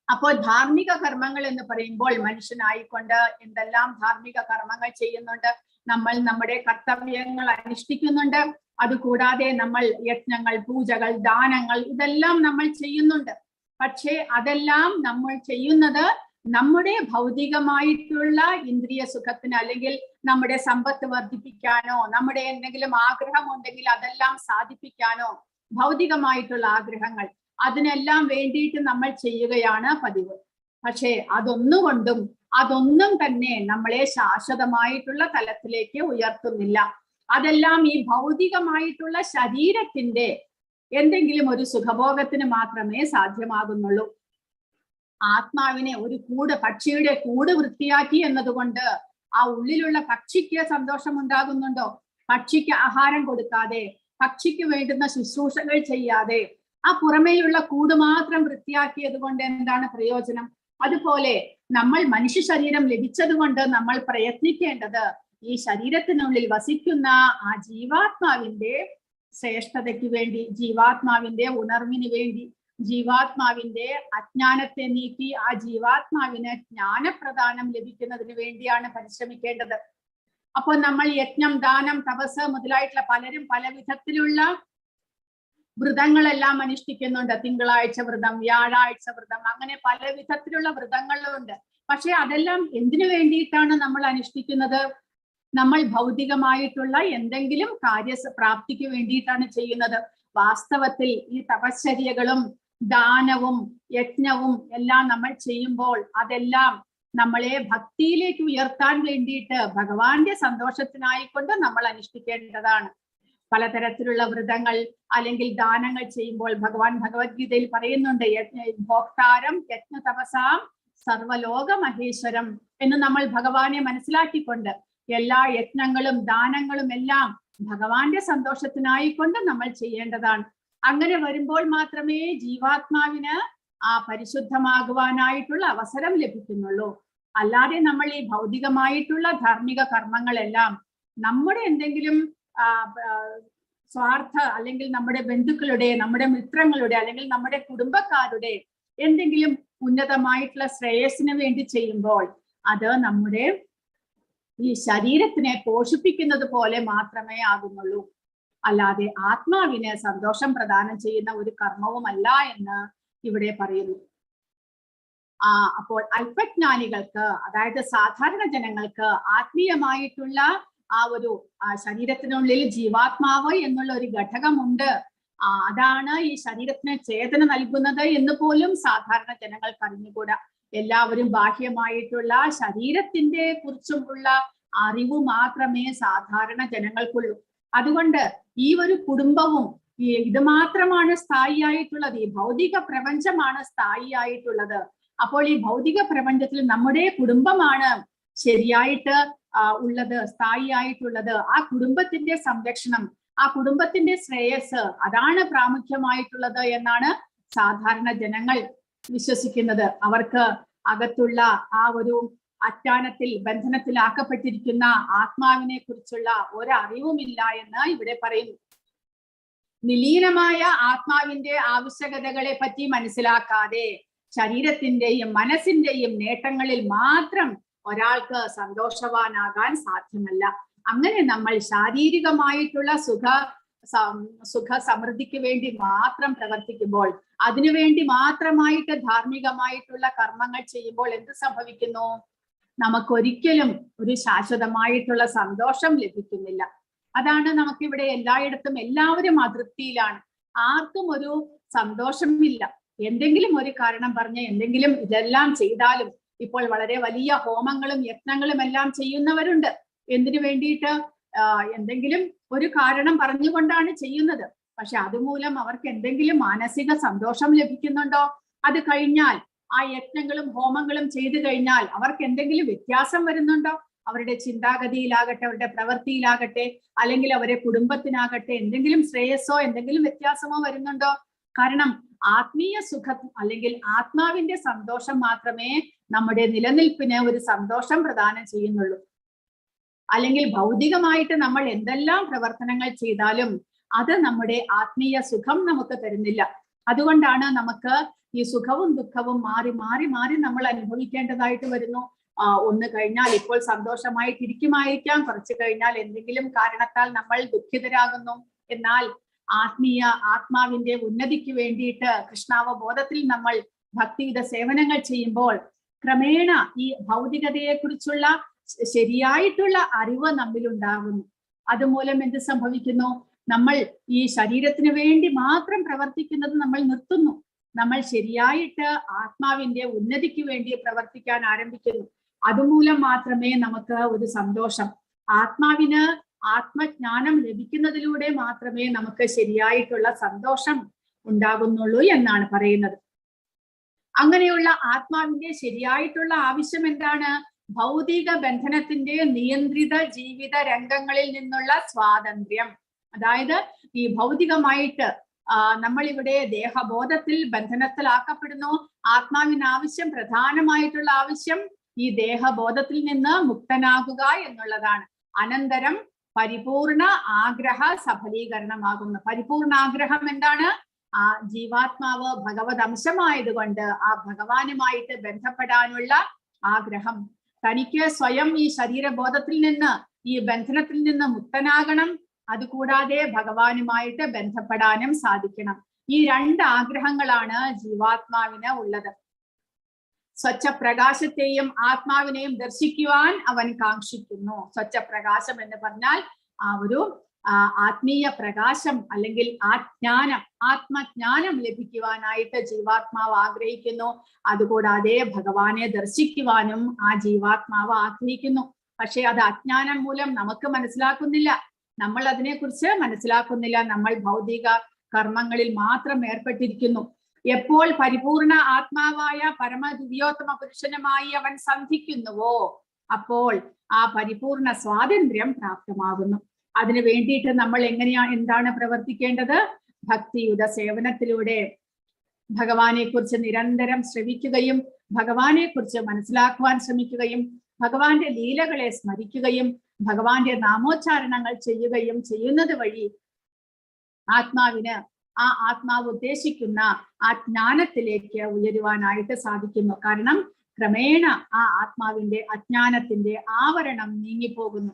അപ്പോൾ ധാർമ്മിക കർമ്മങ്ങൾ എന്ന് പറയുമ്പോൾ മനുഷ്യനായിക്കൊണ്ട് എന്തെല്ലാം ധാർമ്മിക കർമ്മങ്ങൾ ചെയ്യുന്നുണ്ട്. നമ്മൾ നമ്മുടെ കർത്തവ്യങ്ങൾ അനുഷ്ഠിക്കുന്നുണ്ട്. അതുകൂടാതെ നമ്മൾ യജ്ഞങ്ങൾ, പൂജകൾ, ദാനങ്ങൾ ഇതെല്ലാം നമ്മൾ ചെയ്യുന്നുണ്ട്. പക്ഷേ അതെല്ലാം നമ്മൾ ചെയ്യുന്നത് നമ്മുടെ ഭൗതികമായിട്ടുള്ള ഇന്ദ്രിയ സുഖത്തിന്, അല്ലെങ്കിൽ നമ്മുടെ സമ്പത്ത് വർദ്ധിപ്പിക്കാനോ, നമ്മുടെ എന്തെങ്കിലും ആഗ്രഹം ഉണ്ടെങ്കിൽ അതെല്ലാം സാധിപ്പിക്കാനോ, ഭൗതികമായിട്ടുള്ള ആഗ്രഹങ്ങൾ, അതിനെല്ലാം വേണ്ടിയിട്ട് നമ്മൾ ചെയ്യുകയാണ് പതിവ്. പക്ഷേ അതൊന്നും തന്നെ നമ്മളെ ശാശ്വതമായിട്ടുള്ള തലത്തിലേക്ക് ഉയർത്തുന്നില്ല. അതെല്ലാം ഈ ഭൗതികമായിട്ടുള്ള ശരീരത്തിന്റെ എന്തെങ്കിലും ഒരു സുഖഭോഗത്തിന് മാത്രമേ സാധ്യമാകുന്നുള്ളൂ. ആത്മാവിനെ ഒരു പക്ഷിയുടെ കൂട് വൃത്തിയാക്കി എന്നതുകൊണ്ട് ആ ഉള്ളിലുള്ള പക്ഷിക്ക് സന്തോഷം ഉണ്ടാകുന്നുണ്ടോ? പക്ഷിക്ക് ആഹാരം കൊടുക്കാതെ, പക്ഷിക്ക് വേണ്ടുന്ന ശുശ്രൂഷകൾ ചെയ്യാതെ ആ പുറമേയുള്ള കൂട് മാത്രം വൃത്തിയാക്കിയത് കൊണ്ട് എന്താണ് പ്രയോജനം? അതുപോലെ നമ്മൾ മനുഷ്യ ശരീരം ലഭിച്ചത് കൊണ്ട് നമ്മൾ പ്രയത്നിക്കേണ്ടത് ഈ ശരീരത്തിനുള്ളിൽ വസിക്കുന്ന ആ ജീവാത്മാവിന്റെ ശ്രേഷ്ഠതയ്ക്ക് വേണ്ടി, ജീവാത്മാവിന്റെ ഉണർവിന് വേണ്ടി, ജീവാത്മാവിന്റെ അജ്ഞാനത്തെ നീക്കി ആ ജീവാത്മാവിന് ജ്ഞാനപ്രദാനം ലഭിക്കുന്നതിന് വേണ്ടിയാണ് പരിശ്രമിക്കേണ്ടത്. അപ്പോൾ നമ്മൾ യജ്ഞം, ദാനം, തപസ് മുതലായിട്ടുള്ള പലരും പല വിധത്തിലുള്ള വ്രതങ്ങളെല്ലാം അനുഷ്ഠിക്കുന്നുണ്ട്. തിങ്കളാഴ്ച വ്രതം, വ്യാഴാഴ്ച വ്രതം, അങ്ങനെ പല വിധത്തിലുള്ള വ്രതങ്ങളുണ്ട്. പക്ഷെ അതെല്ലാം എന്തിനു വേണ്ടിയിട്ടാണ് നമ്മൾ അനുഷ്ഠിക്കുന്നത്? നമ്മൾ ഭൗതികമായിട്ടുള്ള എന്തെങ്കിലും കാര്യപ്രാപ്തിക്ക് വേണ്ടിയിട്ടാണ് ചെയ്യുന്നത്. വാസ്തവത്തിൽ ഈ തപശ്ചര്യകളും ദാനവും യജ്ഞവും എല്ലാം നമ്മൾ ചെയ്യുമ്പോൾ അതെല്ലാം നമ്മളെ ഭക്തിയിലേക്ക് ഉയർത്താൻ വേണ്ടിയിട്ട് ഭഗവാന്റെ സന്തോഷത്തിനായിക്കൊണ്ട് നമ്മൾ അനുഷ്ഠിക്കേണ്ടതാണ്. പലതരത്തിലുള്ള വ്രതങ്ങൾ അല്ലെങ്കിൽ ദാനങ്ങൾ ചെയ്യുമ്പോൾ ഭഗവാൻ ഭഗവത്ഗീതയിൽ പറയുന്നുണ്ട്, ഭോക്താരം യജ്ഞ തപസാം സർവലോക മഹേശ്വരം എന്ന് നമ്മൾ ഭഗവാനെ മനസ്സിലാക്കിക്കൊണ്ട് എല്ലാ യജ്ഞങ്ങളും ദാനങ്ങളും എല്ലാം ഭഗവാന്റെ സന്തോഷത്തിനായിക്കൊണ്ട് നമ്മൾ ചെയ്യേണ്ടതാണ്. അങ്ങനെ വരുമ്പോൾ മാത്രമേ ജീവാത്മാവിന് ആ പരിശുദ്ധമാകുവാനായിട്ടുള്ള അവസരം ലഭിക്കുന്നുള്ളൂ. അല്ലാതെ നമ്മൾ ഈ ഭൗതികമായിട്ടുള്ള ധാർമ്മിക കർമ്മങ്ങളെല്ലാം നമ്മുടെ എന്തെങ്കിലും സ്വാർത്ഥ അല്ലെങ്കിൽ നമ്മുടെ ബന്ധുക്കളുടെ, നമ്മുടെ മിത്രങ്ങളുടെ അല്ലെങ്കിൽ നമ്മുടെ കുടുംബക്കാരുടെ എന്തെങ്കിലും ഉന്നതമായിട്ടുള്ള ശ്രേയസ്സിന് വേണ്ടി ചെയ്യുമ്പോൾ അത് നമ്മുടെ ഈ ശരീരത്തിനെ പോഷിപ്പിക്കുന്നത് പോലെ മാത്രമേ ആകുന്നുള്ളൂ. അല്ലാതെ ആത്മാവിന് സന്തോഷം പ്രദാനം ചെയ്യുന്ന ഒരു കർമ്മവുമല്ല എന്ന് ഇവിടെ പറയുന്നു. അപ്പോൾ അല്പജ്ഞാനികൾക്ക്, അതായത് സാധാരണ ജനങ്ങൾക്ക് ആത്മീയമായിട്ടുള്ള ആ ഒരു ശരീരത്തിനുള്ളിൽ ജീവാത്മാവ് എന്നുള്ള ഒരു ഘടകമുണ്ട്. അതാണ് ഈ ശരീരത്തിന് ചേതന നൽകുന്നത് എന്ന് പോലും സാധാരണ ജനങ്ങൾക്ക് അറിഞ്ഞുകൂടാ. എല്ലാവരും ബാഹ്യമായിട്ടുള്ള ശരീരത്തിന്റെ കുറിച്ചുമുള്ള അറിവ് മാത്രമേ സാധാരണ ജനങ്ങൾക്കുള്ളൂ. അതുകൊണ്ട് ഈ ഒരു കുടുംബവും ഇത് മാത്രമാണ് സ്ഥായിയായിട്ടുള്ളത്. ഈ ഭൗതിക പ്രപഞ്ചമാണ് സ്ഥായിയായിട്ടുള്ളത്. അപ്പോൾ ഈ ഭൗതിക പ്രപഞ്ചത്തിൽ നമ്മുടെ കുടുംബമാണ് ശരിയായിട്ട് ഉള്ളത്, സ്ഥായിയായിട്ടുള്ളത്. ആ കുടുംബത്തിന്റെ സംരക്ഷണം, ആ കുടുംബത്തിന്റെ ശ്രേയസ്, അതാണ് പ്രാമുഖ്യമായിട്ടുള്ളത് എന്നാണ് സാധാരണ ജനങ്ങൾ വിശ്വസിക്കുന്നത്. അവർക്ക് അകത്തുള്ള ആ ഒരു അജ്ഞാനത്തിൽ ബന്ധനത്തിലാക്കപ്പെട്ടിരിക്കുന്ന ആത്മാവിനെ കുറിച്ചുള്ള ഒരറിവുമില്ല എന്ന് ഇവിടെ പറയുന്നു. നിലീനമായ ആത്മാവിന്റെ ആവശ്യകതകളെ പറ്റി മനസ്സിലാക്കാതെ ശരീരത്തിന്റെയും മനസ്സിന്റെയും നേട്ടങ്ങളിൽ മാത്രം ഒരാൾക്ക് സന്തോഷവാനാകാൻ സാധ്യമല്ല. അങ്ങനെ നമ്മൾ ശാരീരികമായിട്ടുള്ള സുഖ സമൃദ്ധിക്ക് വേണ്ടി മാത്രം പ്രവർത്തിക്കുമ്പോൾ, അതിനുവേണ്ടി മാത്രമായിട്ട് ധാർമ്മികമായിട്ടുള്ള കർമ്മങ്ങൾ ചെയ്യുമ്പോൾ എന്ത് സംഭവിക്കുന്നു? നമുക്കൊരിക്കലും ഒരു ശാശ്വതമായിട്ടുള്ള സന്തോഷം ലഭിക്കുന്നില്ല. അതാണ് നമുക്കിവിടെ എല്ലായിടത്തും എല്ലാവരും അതൃപ്തിയിലാണ്. ആർക്കും ഒരു സന്തോഷമില്ല. എന്തെങ്കിലും ഒരു കാരണം പറഞ്ഞ് എന്തെങ്കിലും ഇതെല്ലാം ചെയ്താലും, ഇപ്പോൾ വളരെ വലിയ ഹോമങ്ങളും യജ്ഞങ്ങളും എല്ലാം ചെയ്യുന്നവരുണ്ട്. എന്തിനു വേണ്ടിയിട്ട്? എന്തെങ്കിലും ഒരു കാരണം പറഞ്ഞുകൊണ്ടാണ് ചെയ്യുന്നത്. പക്ഷെ അതുമൂലം അവർക്ക് എന്തെങ്കിലും മാനസിക സന്തോഷം ലഭിക്കുന്നുണ്ടോ? അത് കഴിഞ്ഞാൽ ആ യജ്ഞങ്ങളും ഹോമങ്ങളും ചെയ്തു കഴിഞ്ഞാൽ അവർക്ക് എന്തെങ്കിലും വ്യത്യാസം വരുന്നുണ്ടോ? അവരുടെ ചിന്താഗതിയിലാകട്ടെ, അവരുടെ പ്രവൃത്തിയിലാകട്ടെ, അല്ലെങ്കിൽ അവരുടെ കുടുംബത്തിനാകട്ടെ എന്തെങ്കിലും ശ്രേയസ്സോ എന്തെങ്കിലും വ്യത്യാസമോ വരുന്നുണ്ടോ? കാരണം ആത്മീയ സുഖം അല്ലെങ്കിൽ ആത്മാവിന്റെ സന്തോഷം മാത്രമേ നമ്മുടെ നിലനിൽപ്പിന് ഒരു സന്തോഷം പ്രദാനം ചെയ്യുന്നുള്ളൂ. അല്ലെങ്കിൽ ഭൗതികമായിട്ട് നമ്മൾ എന്തെല്ലാം പ്രവർത്തനങ്ങൾ ചെയ്താലും അത് നമ്മുടെ ആത്മീയ സുഖം നമുക്ക് തരുന്നില്ല. അതുകൊണ്ടാണ് നമുക്ക് ഈ സുഖവും ദുഃഖവും മാറി മാറി മാറി നമ്മൾ അനുഭവിക്കേണ്ടതായിട്ട് വരുന്നു. ഒന്ന് കഴിഞ്ഞാൽ ഇപ്പോൾ സന്തോഷമായിട്ടിരിക്കുമായിരിക്കാം, കുറച്ചു കഴിഞ്ഞാൽ എന്തെങ്കിലും കാരണത്താൽ നമ്മൾ ദുഃഖിതരാകുന്നു. എന്നാൽ ആത്മാവിന്റെ ഉന്നതിക്ക് വേണ്ടിയിട്ട് കൃഷ്ണാവബോധത്തിൽ നമ്മൾ ഭക്തിയുത സേവനങ്ങൾ ചെയ്യുമ്പോൾ ക്രമേണ ഈ ഭൗതികതയെ കുറിച്ചുള്ള ശരിയായിട്ടുള്ള അറിവ് നമ്മിലുണ്ടാകുന്നു. അതുമൂലം എന്ത് സംഭവിക്കുന്നു? നമ്മൾ ഈ ശരീരത്തിന് വേണ്ടി മാത്രം പ്രവർത്തിക്കുന്നത് നമ്മൾ നിർത്തുന്നു. നമ്മൾ ശരിയായിട്ട് ആത്മാവിന്റെ ഉന്നതിക്ക് വേണ്ടി പ്രവർത്തിക്കാൻ ആരംഭിക്കുന്നു. അതുമൂലം മാത്രമേ നമുക്ക് ഒരു സന്തോഷം, ആത്മാവിന് ആത്മജ്ഞാനം ലഭിക്കുന്നതിലൂടെ മാത്രമേ നമുക്ക് ശരിയായിട്ടുള്ള സന്തോഷം ഉണ്ടാകുന്നുള്ളൂ എന്നാണ് പറയുന്നത്. അങ്ങനെയുള്ള ആത്മാവിന്റെ ശരിയായിട്ടുള്ള ആവശ്യം എന്താണ്? ഭൗതിക ബന്ധനത്തിന്റെ നിയന്ത്രിത ജീവിത രംഗങ്ങളിൽ നിന്നുള്ള സ്വാതന്ത്ര്യം. അതായത് ഈ ഭൗതികമായിട്ട് നമ്മൾ ഇവിടെ ദേഹബോധത്തിൽ ബന്ധനത്തിലാക്കപ്പെടുന്നു. ആത്മാവിന് ആവശ്യം, പ്രധാനമായിട്ടുള്ള ആവശ്യം ഈ ദേഹബോധത്തിൽ നിന്ന് മുക്തനാകുക എന്നുള്ളതാണ്. അനന്തരം പരിപൂർണ ആഗ്രഹ സഫലീകരണമാകുന്നു. പരിപൂർണ ആഗ്രഹം എന്താണ്? ആ ജീവാത്മാവ് ഭഗവത് അംശമായതുകൊണ്ട് ആ ഭഗവാനുമായിട്ട് ബന്ധപ്പെടാനുള്ള ആഗ്രഹം. തനിക്ക് സ്വയം ഈ ശരീരബോധത്തിൽ നിന്ന്, ഈ ബന്ധനത്തിൽ നിന്ന് മുക്തനാകണം. അതുകൂടാതെ ഭഗവാനുമായിട്ട് ബന്ധപ്പെടാനും സാധിക്കണം. ഈ രണ്ട് ആഗ്രഹങ്ങളാണ് ജീവാത്മാവിന് ഉള്ളത്. സ്വച്ഛ പ്രകാശത്തെയും ആത്മാവിനെയും ദർശിക്കുവാൻ അവൻ കാക്ഷിക്കുന്നു. സ്വച്ഛ പ്രകാശം എന്ന് പറഞ്ഞാൽ ആ ഒരു ആത്മീയ പ്രകാശം അല്ലെങ്കിൽ ആത്മജ്ഞാനം ലഭിക്കുവാനായിട്ട് ജീവാത്മാവ് ആഗ്രഹിക്കുന്നു. അതുകൂടാതെ ഭഗവാനെ ദർശിക്കുവാനും ആ ജീവാത്മാവ് ആഗ്രഹിക്കുന്നു. പക്ഷെ അത് അജ്ഞാനം മൂലം നമുക്ക് മനസ്സിലാക്കുന്നില്ല. നമ്മൾ അതിനെക്കുറിച്ച് മനസ്സിലാക്കുന്നില്ല. നമ്മൾ ഭൗതിക കർമ്മങ്ങളിൽ മാത്രം ഏർപ്പെട്ടിരിക്കുന്നു. എപ്പോൾ പരിപൂർണ ആത്മാവായ പരമദിവ്യോത്തമ പുരുഷനുമായി അവൻ സന്ധിക്കുന്നുവോ അപ്പോൾ ആ പരിപൂർണ സ്വാതന്ത്ര്യം പ്രാപ്തമാകുന്നു. അതിനു വേണ്ടിയിട്ട് നമ്മൾ എന്താണ് പ്രവർത്തിക്കേണ്ടത്? ഭക്തിയുത സേവനത്തിലൂടെ ഭഗവാനെ കുറിച്ച് നിരന്തരം ശ്രവിക്കുകയും ഭഗവാനെ കുറിച്ച് മനസ്സിലാക്കുവാൻ ശ്രമിക്കുകയും ഭഗവാന്റെ ലീലകളെ സ്മരിക്കുകയും ഭഗവാന്റെ നാമോച്ചാരണങ്ങൾ ചെയ്യുകയും ചെയ്യുന്നത് വഴി ആത്മാവിന് ആ ആത്മാവ് ഉദ്ദേശിക്കുന്ന ആ ജ്ഞാനത്തിലേക്ക് ഉയരുവാനായിട്ട് സാധിക്കുന്നു. കാരണം ക്രമേണ ആ ആത്മാവിന്റെ അജ്ഞാനത്തിന്റെ ആവരണം നീങ്ങിപ്പോകുന്നു.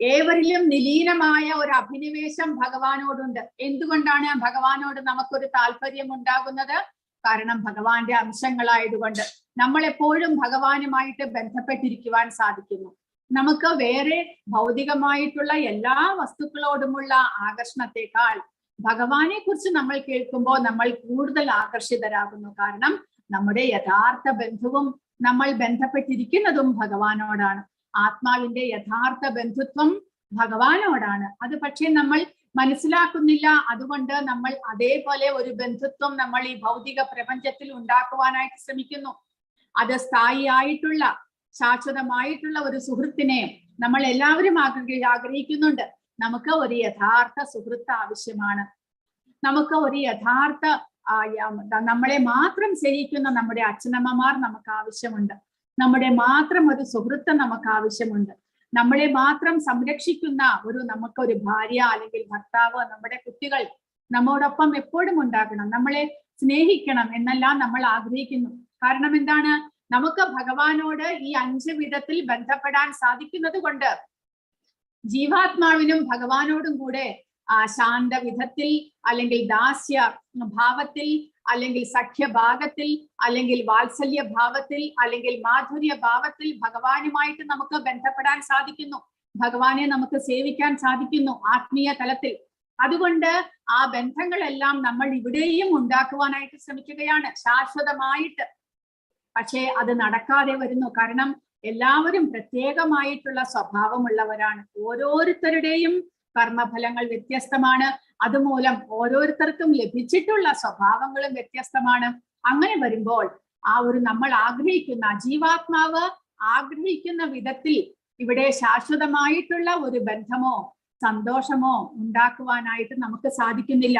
ഏവരിലും നിലീനമായ ഒരു അഭിനിവേശം ഭഗവാനോടുണ്ട്. എന്തുകൊണ്ടാണ് ഭഗവാനോട് നമുക്കൊരു താല്പര്യം ഉണ്ടാകുന്നത്? കാരണം ഭഗവാന്റെ അംശങ്ങളായതുകൊണ്ട്. നമ്മൾ എപ്പോഴും ഭഗവാനുമായിട്ട് ബന്ധപ്പെട്ടിരിക്കുവാൻ സാധിക്കുന്നു. നമുക്ക് വേറെ ഭൗതികമായിട്ടുള്ള എല്ലാ വസ്തുക്കളോടുമുള്ള ആകർഷണത്തെക്കാൾ ഭഗവാനെ കുറിച്ച് നമ്മൾ കേൾക്കുമ്പോൾ നമ്മൾ കൂടുതൽ ആകർഷിതരാകുന്നു. കാരണം നമ്മുടെ യഥാർത്ഥ ബന്ധുവും നമ്മൾ ബന്ധപ്പെട്ടിരിക്കുന്നതും ഭഗവാനോടാണ്. ആത്മാവിന്റെ യഥാർത്ഥ ബന്ധുത്വം ഭഗവാനോടാണ്. അത് പക്ഷേ നമ്മൾ മനസ്സിലാക്കുന്നില്ല. അതുകൊണ്ട് നമ്മൾ അതേപോലെ ഒരു ബന്ധുത്വം നമ്മൾ ഈ ഭൗതിക പ്രപഞ്ചത്തിൽ ഉണ്ടാക്കുവാനായിട്ട് ശ്രമിക്കുന്നു. അത് സ്ഥായിയായിട്ടുള്ള ശാശ്വതമായിട്ടുള്ള ഒരു സുഹൃത്തിനെ നമ്മൾ എല്ലാവരും ആഗ്രഹിക്കുന്നുണ്ട്. നമുക്ക് ഒരു യഥാർത്ഥ സുഹൃത്ത് ആവശ്യമാണ്. നമുക്ക് ഒരു യഥാർത്ഥ നമ്മളെ മാത്രം സ്നേഹിക്കുന്ന നമ്മുടെ അച്ഛനമ്മമാർ നമുക്ക് ആവശ്യമുണ്ട്. നമ്മുടെ മാത്രം ഒരു സുഹൃത്ത് നമുക്ക് ആവശ്യമുണ്ട്. നമ്മളെ മാത്രം സംരക്ഷിക്കുന്ന നമുക്കൊരു ഭാര്യ അല്ലെങ്കിൽ ഭർത്താവ്, നമ്മുടെ കുട്ടികൾ നമ്മോടൊപ്പം എപ്പോഴും ഉണ്ടാകണം, നമ്മളെ സ്നേഹിക്കണം എന്നെല്ലാം നമ്മൾ ആഗ്രഹിക്കുന്നു. കാരണം എന്താണ്? നമുക്ക് ഭഗവാനോട് ഈ 5 വിധത്തിൽ ബന്ധപ്പെടാൻ സാധിക്കുന്നത് കൊണ്ട് ജീവാത്മാവിനും ഭഗവാനോടും കൂടെ ശാന്ത വിധത്തിൽ അല്ലെങ്കിൽ ദാസ്യ ഭാവത്തിൽ അല്ലെങ്കിൽ സഖ്യഭാഗത്തിൽ അല്ലെങ്കിൽ വാത്സല്യ ഭാവത്തിൽ അല്ലെങ്കിൽ മാധുര്യ ഭാവത്തിൽ ഭഗവാനുമായിട്ട് നമുക്ക് ബന്ധപ്പെടാൻ സാധിക്കുന്നു. ഭഗവാനെ നമുക്ക് സേവിക്കാൻ സാധിക്കുന്നു ആത്മീയ തലത്തിൽ. അതുകൊണ്ട് ആ ബന്ധങ്ങളെല്ലാം നമ്മൾ ഇവിടെയും ഉണ്ടാക്കുവാനായിട്ട് ശ്രമിക്കുകയാണ് ശാശ്വതമായിട്ട്. പക്ഷേ അത് നടക്കാതെ വരുന്നു. കാരണം എല്ലാവരും പ്രത്യേകമായിട്ടുള്ള സ്വഭാവമുള്ളവരാണ്. ഓരോരുത്തരുടെയും കർമ്മഫലങ്ങൾ വ്യത്യസ്തമാണ്. അതുമൂലം ഓരോരുത്തർക്കും ലഭിച്ചിട്ടുള്ള സ്വഭാവങ്ങളും വ്യത്യസ്തമാണ്. അങ്ങനെ വരുമ്പോൾ നമ്മൾ ആഗ്രഹിക്കുന്ന ജീവാത്മാവ് ആഗ്രഹിക്കുന്ന വിധത്തിൽ ഇവിടെ ശാശ്വതമായിട്ടുള്ള ഒരു ബന്ധമോ സന്തോഷമോ ഉണ്ടാക്കുവാനായിട്ട് നമുക്ക് സാധിക്കുന്നില്ല.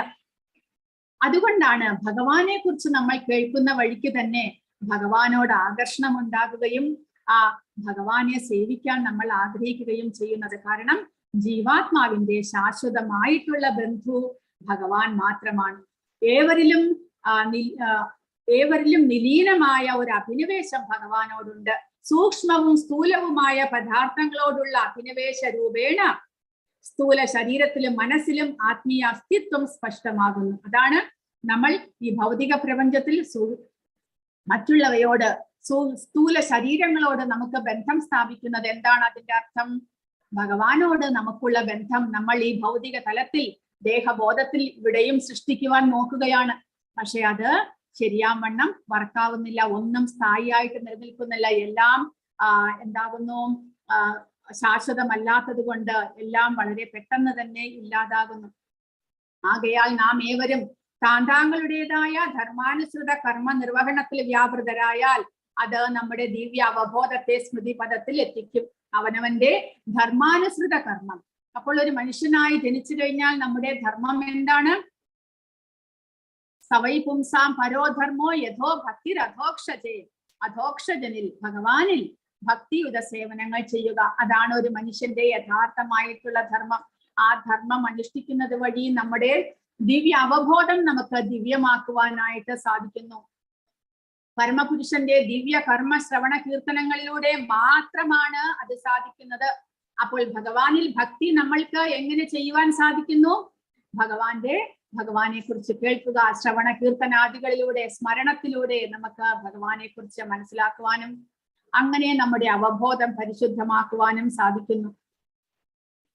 അതുകൊണ്ടാണ് ഭഗവാനെ കുറിച്ച് നമ്മൾ കേൾക്കുന്ന വഴിക്ക് തന്നെ ഭഗവാനോട് ആകർഷണം ഉണ്ടാകുകയും ആ ഭഗവാനെ സേവിക്കാൻ നമ്മൾ ആഗ്രഹിക്കുകയും ചെയ്യുന്നത്. കാരണം ജീവാത്മാവിന്റെ ശാശ്വതമായിട്ടുള്ള ബന്ധു ഭഗവാൻ മാത്രമാണ്. ഏവരിലും നിലീനമായ ഒരു അഭിനിവേശം ഭഗവാനോടുണ്ട്. സൂക്ഷ്മവും സ്ഥൂലവുമായ പദാർത്ഥങ്ങളോടുള്ള അഭിനിവേശ രൂപേണ സ്ഥൂല ശരീരത്തിലും മനസ്സിലും ആത്മീയ അസ്തിത്വം സ്പഷ്ടമാകുന്നു. അതാണ് നമ്മൾ ഈ ഭൗതിക പ്രപഞ്ചത്തിൽ മറ്റുള്ളവയോട് സ്ഥൂല ശരീരങ്ങളോട് നമുക്ക് ബന്ധം സ്ഥാപിക്കുന്നത്. എന്താണ് അതിന്റെ അർത്ഥം? ഭഗവാനോട് നമുക്കുള്ള ബന്ധം നമ്മൾ ഈ ഭൗതിക തലത്തിൽ ദേഹബോധത്തിൽ ഇവിടെയും സൃഷ്ടിക്കുവാൻ നോക്കുകയാണ്. പക്ഷെ അത് ശരിയാവണ്ണം വർക്കാവുന്നില്ല. ഒന്നും സ്ഥായിയായിട്ട് നിലനിൽക്കുന്നില്ല. എല്ലാം എന്താകുന്നു? ശാശ്വതമല്ലാത്തത് കൊണ്ട് എല്ലാം വളരെ പെട്ടെന്ന് തന്നെ ഇല്ലാതാകുന്നു. ആകയാൽ നാം ഏവരും താന്താങ്ങളുടേതായ ധർമാനുസൃത കർമ്മ നിർവഹണത്തിൽ വ്യാപൃതരായാൽ അത് നമ്മുടെ ദിവ്യ അവബോധത്തെ സ്മൃതി പദത്തിൽ എത്തിക്കും. അവനവന്റെ ധർമാനുസൃത കർമ്മം. അപ്പോൾ ഒരു മനുഷ്യനായി ജനിച്ചു കഴിഞ്ഞാൽ നമ്മുടെ ധർമ്മം എന്താണ്? സവൈ പുംസാം പരോധർമ്മോ യഥോ ഭക്തിരധോക്ഷജേ. അധോക്ഷജനിൽ ഭഗവാനിൽ ഭക്തിയുത സേവനങ്ങൾ ചെയ്യുക, അതാണ് ഒരു മനുഷ്യന്റെ യഥാർത്ഥമായിട്ടുള്ള ധർമ്മം. ആ ധർമ്മം അനുഷ്ഠിക്കുന്നത് വഴി നമ്മുടെ ദിവ്യ അവബോധം നമുക്ക് ദിവ്യമാക്കുവാനായിട്ട് സാധിക്കുന്നു. പരമപുരുഷന്റെ ദിവ്യ കർമ്മ ശ്രവണ കീർത്തനങ്ങളിലൂടെ മാത്രമാണ് അത് സാധിക്കുന്നത്. അപ്പോൾ ഭഗവാനിൽ ഭക്തി നമ്മൾക്ക് എങ്ങനെ ചെയ്യുവാൻ സാധിക്കുന്നു? ഭഗവാനെ കുറിച്ച് കേൾക്കുക, ശ്രവണ കീർത്തനാദികളിലൂടെ, സ്മരണത്തിലൂടെ നമുക്ക് ഭഗവാനെ കുറിച്ച് മനസ്സിലാക്കുവാനും അങ്ങനെ നമ്മുടെ അവബോധം പരിശുദ്ധമാക്കുവാനും സാധിക്കുന്നു.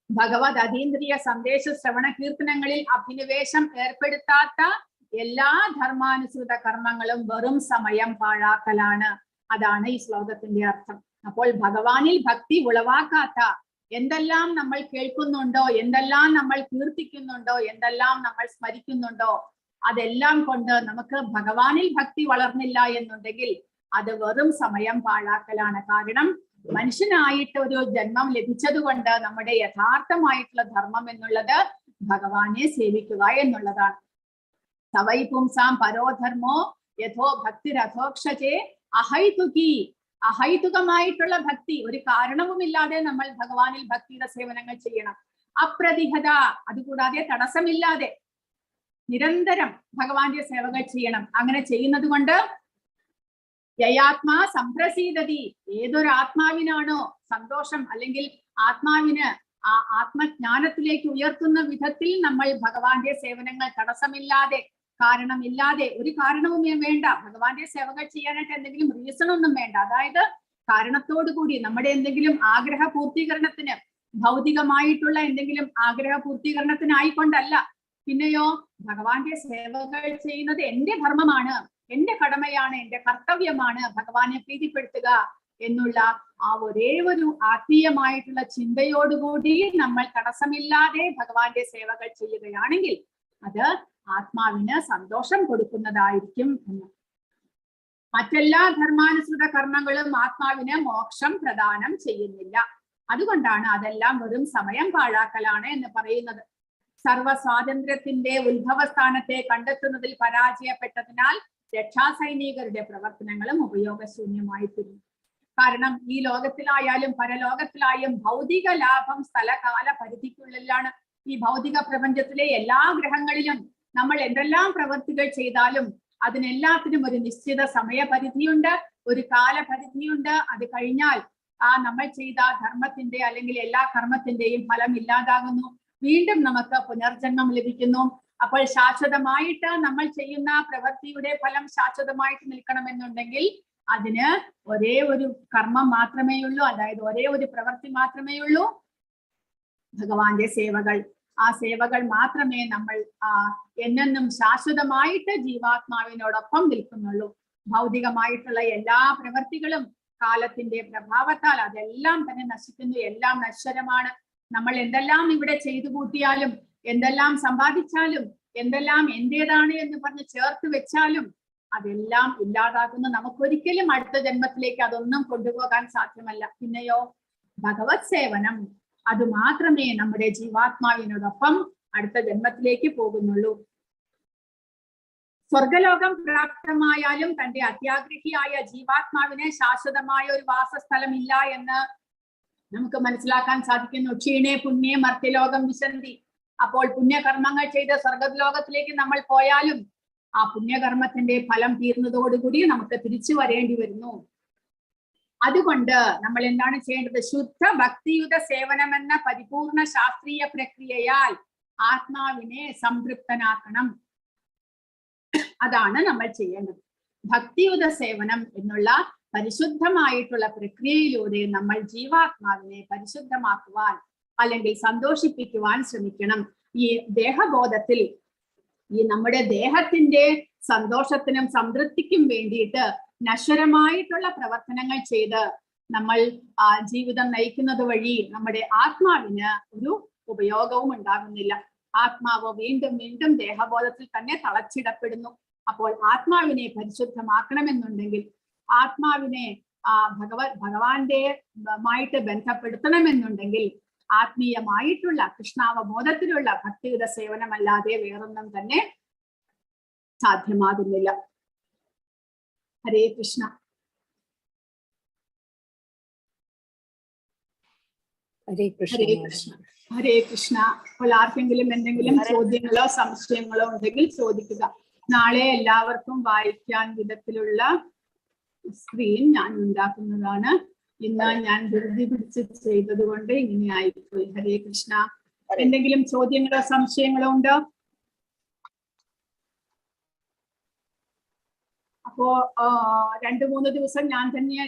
ഭഗവത് അതീന്ദ്രിയ സന്ദേശ ശ്രവണ കീർത്തനങ്ങളിൽ അഭിനിവേശം ഏർപ്പെടുത്താത്ത എല്ലാ ധർമാനുസൃത കർമ്മങ്ങളും വെറും സമയം പാഴാക്കലാണ്. അതാണ് ഈ ശ്ലോകത്തിന്റെ അർത്ഥം. അപ്പോൾ ഭഗവാനിൽ ഭക്തി ഉളവാക്കാത്ത എന്തെല്ലാം നമ്മൾ കേൾക്കുന്നുണ്ടോ, എന്തെല്ലാം നമ്മൾ കീർത്തിക്കുന്നുണ്ടോ, എന്തെല്ലാം നമ്മൾ സ്മരിക്കുന്നുണ്ടോ, അതെല്ലാം കൊണ്ട് നമുക്ക് ഭഗവാനിൽ ഭക്തി വളർന്നില്ല എന്നുണ്ടെങ്കിൽ അത് വെറും സമയം പാഴാക്കലാണ്. കാരണം മനുഷ്യനായിട്ട് ഒരു ജന്മം ലഭിച്ചത് കൊണ്ട് നമ്മുടെ യഥാർത്ഥമായിട്ടുള്ള ധർമ്മം എന്നുള്ളത് ഭഗവാനെ സേവിക്കുക എന്നുള്ളതാണ്. സവൈ പുംസാം പരോധർമ്മോ യഥോ ഭക്തിരധോക്ഷജേ അഹൈതുകി. അഹൈതുകമായിട്ടുള്ള ഭക്തി, ഒരു കാരണവുമില്ലാതെ നമ്മൾ ഭഗവാനിൽ ഭക്തിയുടെ സേവനങ്ങൾ ചെയ്യണം. അപ്രതിഹത, അതുകൂടാതെ തടസ്സമില്ലാതെ നിരന്തരം ഭഗവാന്റെ സേവകൾ ചെയ്യണം. അങ്ങനെ ചെയ്യുന്നത് കൊണ്ട് യയാത്മാ സംപ്രസീദതി, ഏതൊരു ആത്മാവിനാണോ സന്തോഷം അല്ലെങ്കിൽ ആത്മാവിന് ആ ആത്മജ്ഞാനത്തിലേക്ക് ഉയർത്തുന്ന വിധത്തിൽ നമ്മൾ ഭഗവാന്റെ സേവനങ്ങൾ തടസ്സമില്ലാതെ, കാരണമില്ലാതെ, ഒരു കാരണവും വേണ്ട, ഭഗവാന്റെ സേവകൾ ചെയ്യാനായിട്ട് എന്തെങ്കിലും റീസൺ ഒന്നും വേണ്ട. അതായത് കാരണത്തോടുകൂടി നമ്മുടെ എന്തെങ്കിലും ആഗ്രഹ പൂർത്തീകരണത്തിന്, ഭൗതികമായിട്ടുള്ള എന്തെങ്കിലും ആഗ്രഹ പൂർത്തീകരണത്തിനായിക്കൊണ്ടല്ല, പിന്നെയോ ഭഗവാന്റെ സേവകൾ ചെയ്യുന്നത് എന്റെ ധർമ്മമാണ്, എന്റെ കടമയാണ്, എന്റെ കർത്തവ്യമാണ് ഭഗവാനെ പ്രീതിപ്പെടുത്തുക എന്നുള്ള ആ ഒരേ ഒരു ആത്മീയമായിട്ടുള്ള ചിന്തയോടുകൂടി നമ്മൾ തടസ്സമില്ലാതെ ഭഗവാന്റെ സേവകൾ ചെയ്യുകയാണെങ്കിൽ അത് ആത്മാവിന് സന്തോഷം കൊടുക്കുന്നതായിരിക്കും എന്ന്. മറ്റെല്ലാ ധർമാനുസൃത കർമ്മങ്ങളും ആത്മാവിന് മോക്ഷം പ്രദാനം ചെയ്യുന്നില്ല. അതുകൊണ്ടാണ് അതെല്ലാം വെറും സമയം പാഴാക്കലാണ് എന്ന് പറയുന്നത്. സർവ സ്വാതന്ത്ര്യത്തിന്റെ ഉത്ഭവസ്ഥാനത്തെ കണ്ടെത്തുന്നതിൽ പരാജയപ്പെട്ടതിനാൽ രക്ഷാസൈനികരുടെ പ്രവർത്തനങ്ങളും ഉപയോഗശൂന്യമായി തീരുന്നു. കാരണം ഈ ലോകത്തിലായാലും പരലോകത്തിലായും ഭൗതിക ലാഭം സ്ഥലകാല പരിധിക്കുള്ളിലാണ്. ഈ ഭൗതിക പ്രപഞ്ചത്തിലെ എല്ലാ ഗ്രഹങ്ങളിലും നമ്മൾ എന്തെല്ലാം പ്രവൃത്തികൾ ചെയ്താലും അതിനെല്ലാത്തിനും ഒരു നിശ്ചിത സമയപരിധിയുണ്ട്, ഒരു കാലപരിധിയുണ്ട്. അത് കഴിഞ്ഞാൽ നമ്മൾ ചെയ്ത ധർമ്മത്തിന്റെ അല്ലെങ്കിൽ എല്ലാ കർമ്മത്തിന്റെയും ഫലം ഇല്ലാതാകുന്നു. വീണ്ടും നമുക്ക് പുനർജന്മം ലഭിക്കുന്നു. അപ്പോൾ ശാശ്വതമായിട്ട് നമ്മൾ ചെയ്യുന്ന പ്രവൃത്തിയുടെ ഫലം ശാശ്വതമായിട്ട് നിൽക്കണമെന്നുണ്ടെങ്കിൽ അതിന് ഒരേ ഒരു കർമ്മം മാത്രമേ ഉള്ളൂ, അതായത് ഒരേ ഒരു പ്രവൃത്തി മാത്രമേ ഉള്ളൂ, ഭഗവാന്റെ സേവകൾ. ആ സേവകൾ മാത്രമേ നമ്മൾ എന്നെന്നും ശാശ്വതമായിട്ട് ജീവാത്മാവിനോടൊപ്പം നിൽക്കുന്നുള്ളൂ. ഭൗതികമായിട്ടുള്ള എല്ലാ പ്രവൃത്തികളും കാലത്തിന്റെ പ്രഭാവത്താൽ അതെല്ലാം തന്നെ നശിക്കുന്നു, എല്ലാം നശ്വരമാണ്. നമ്മൾ എന്തെല്ലാം ഇവിടെ ചെയ്തു കൂട്ടിയാലും, എന്തെല്ലാം സമ്പാദിച്ചാലും, എന്തെല്ലാം എന്റേതാണ് എന്ന് പറഞ്ഞ് ചേർത്ത് വെച്ചാലും അതെല്ലാം ഇല്ലാതാകുന്നു. നമുക്കൊരിക്കലും അടുത്ത ജന്മത്തിലേക്ക് അതൊന്നും കൊണ്ടുപോകാൻ സാധ്യമല്ല. പിന്നെയോ ഭഗവത് സേവനം, അത് മാത്രമേ നമ്മുടെ ജീവാത്മാവിനോടൊപ്പം അടുത്ത ജന്മത്തിലേക്ക് പോകുന്നുള്ളൂ. സ്വർഗലോകം പ്രാപ്തമായാലും തന്റെ അത്യാഗ്രഹിയായ ജീവാത്മാവിന് ശാശ്വതമായ ഒരു വാസസ്ഥലം ഇല്ല എന്ന് നമുക്ക് മനസ്സിലാക്കാൻ സാധിക്കുന്നു. ക്ഷീണേ പുണ്യേ മർത്യലോകം വിശന്തി. അപ്പോൾ പുണ്യകർമ്മങ്ങൾ ചെയ്ത് സ്വർഗലോകത്തിലേക്ക് നമ്മൾ പോയാലും ആ പുണ്യകർമ്മത്തിന്റെ ഫലം തീർന്നതോടുകൂടി നമുക്ക് തിരിച്ചു വരേണ്ടി വരുന്നു. അതുകൊണ്ട് നമ്മൾ എന്താണ് ചെയ്യേണ്ടത്? ശുദ്ധ ഭക്തിയുത സേവനമെന്ന പരിപൂർണ ശാസ്ത്രീയ പ്രക്രിയയാൽ ആത്മാവിനെ സംതൃപ്തനാക്കണം. അതാണ് നമ്മൾ ചെയ്യേണ്ടത്. ഭക്തിയുത സേവനം എന്നുള്ള പരിശുദ്ധമായിട്ടുള്ള പ്രക്രിയയിലൂടെ നമ്മൾ ജീവാത്മാവിനെ പരിശുദ്ധമാക്കുവാൻ അല്ലെങ്കിൽ സന്തോഷിപ്പിക്കുവാൻ ശ്രമിക്കണം. ഈ ദേഹബോധത്തിൽ ഈ നമ്മുടെ ദേഹത്തിന്റെ സന്തോഷത്തിനും സംതൃപ്തിക്കും വേണ്ടിയിട്ട് നശ്വരമായിട്ടുള്ള പ്രവർത്തനങ്ങൾ ചെയ്ത് നമ്മൾ ജീവിതം നയിക്കുന്നത് വഴി നമ്മുടെ ആത്മാവിന് ഒരു ഉപയോഗവും ഉണ്ടാകുന്നില്ല. ആത്മാവ് വീണ്ടും വീണ്ടും ദേഹബോധത്തിൽ തന്നെ തളച്ചിടപ്പെടുന്നു. അപ്പോൾ ആത്മാവിനെ പരിശുദ്ധമാക്കണമെന്നുണ്ടെങ്കിൽ ആത്മാവിനെ ഭഗവാന്റെ മായിട്ട് ബന്ധപ്പെടുത്തണമെന്നുണ്ടെങ്കിൽ ആത്മീയമായിട്ടുള്ള കൃഷ്ണാവബോധത്തിലുള്ള ഭക്തിയുത സേവനമല്ലാതെ വേറൊന്നും തന്നെ സാധ്യമാകുന്നില്ല. ഹരേ കൃഷ്ണ. ഹരേ ഹരേ കൃഷ്ണ. ഹരേ കൃഷ്ണ. അപ്പോൾ ആർക്കെങ്കിലും എന്തെങ്കിലും ചോദ്യങ്ങളോ സംശയങ്ങളോ ഉണ്ടെങ്കിൽ ചോദിക്കുക. നാളെ എല്ലാവർക്കും വായിക്കാൻ വിധത്തിലുള്ള സ്ക്രീൻ ഞാൻ ഉണ്ടാക്കുന്നതാണ്. ഇന്ന് ഞാൻ ധൃതി പിടിച്ച് ചെയ്തത് കൊണ്ട് ഇങ്ങനെ ആയിപ്പോയി. ഹരേ കൃഷ്ണ. എന്തെങ്കിലും ചോദ്യങ്ങളോ സംശയങ്ങളോ ഉണ്ടോ? അപ്പോ 2-3 ദിവസം ഞാൻ തന്നെയായിരിക്കും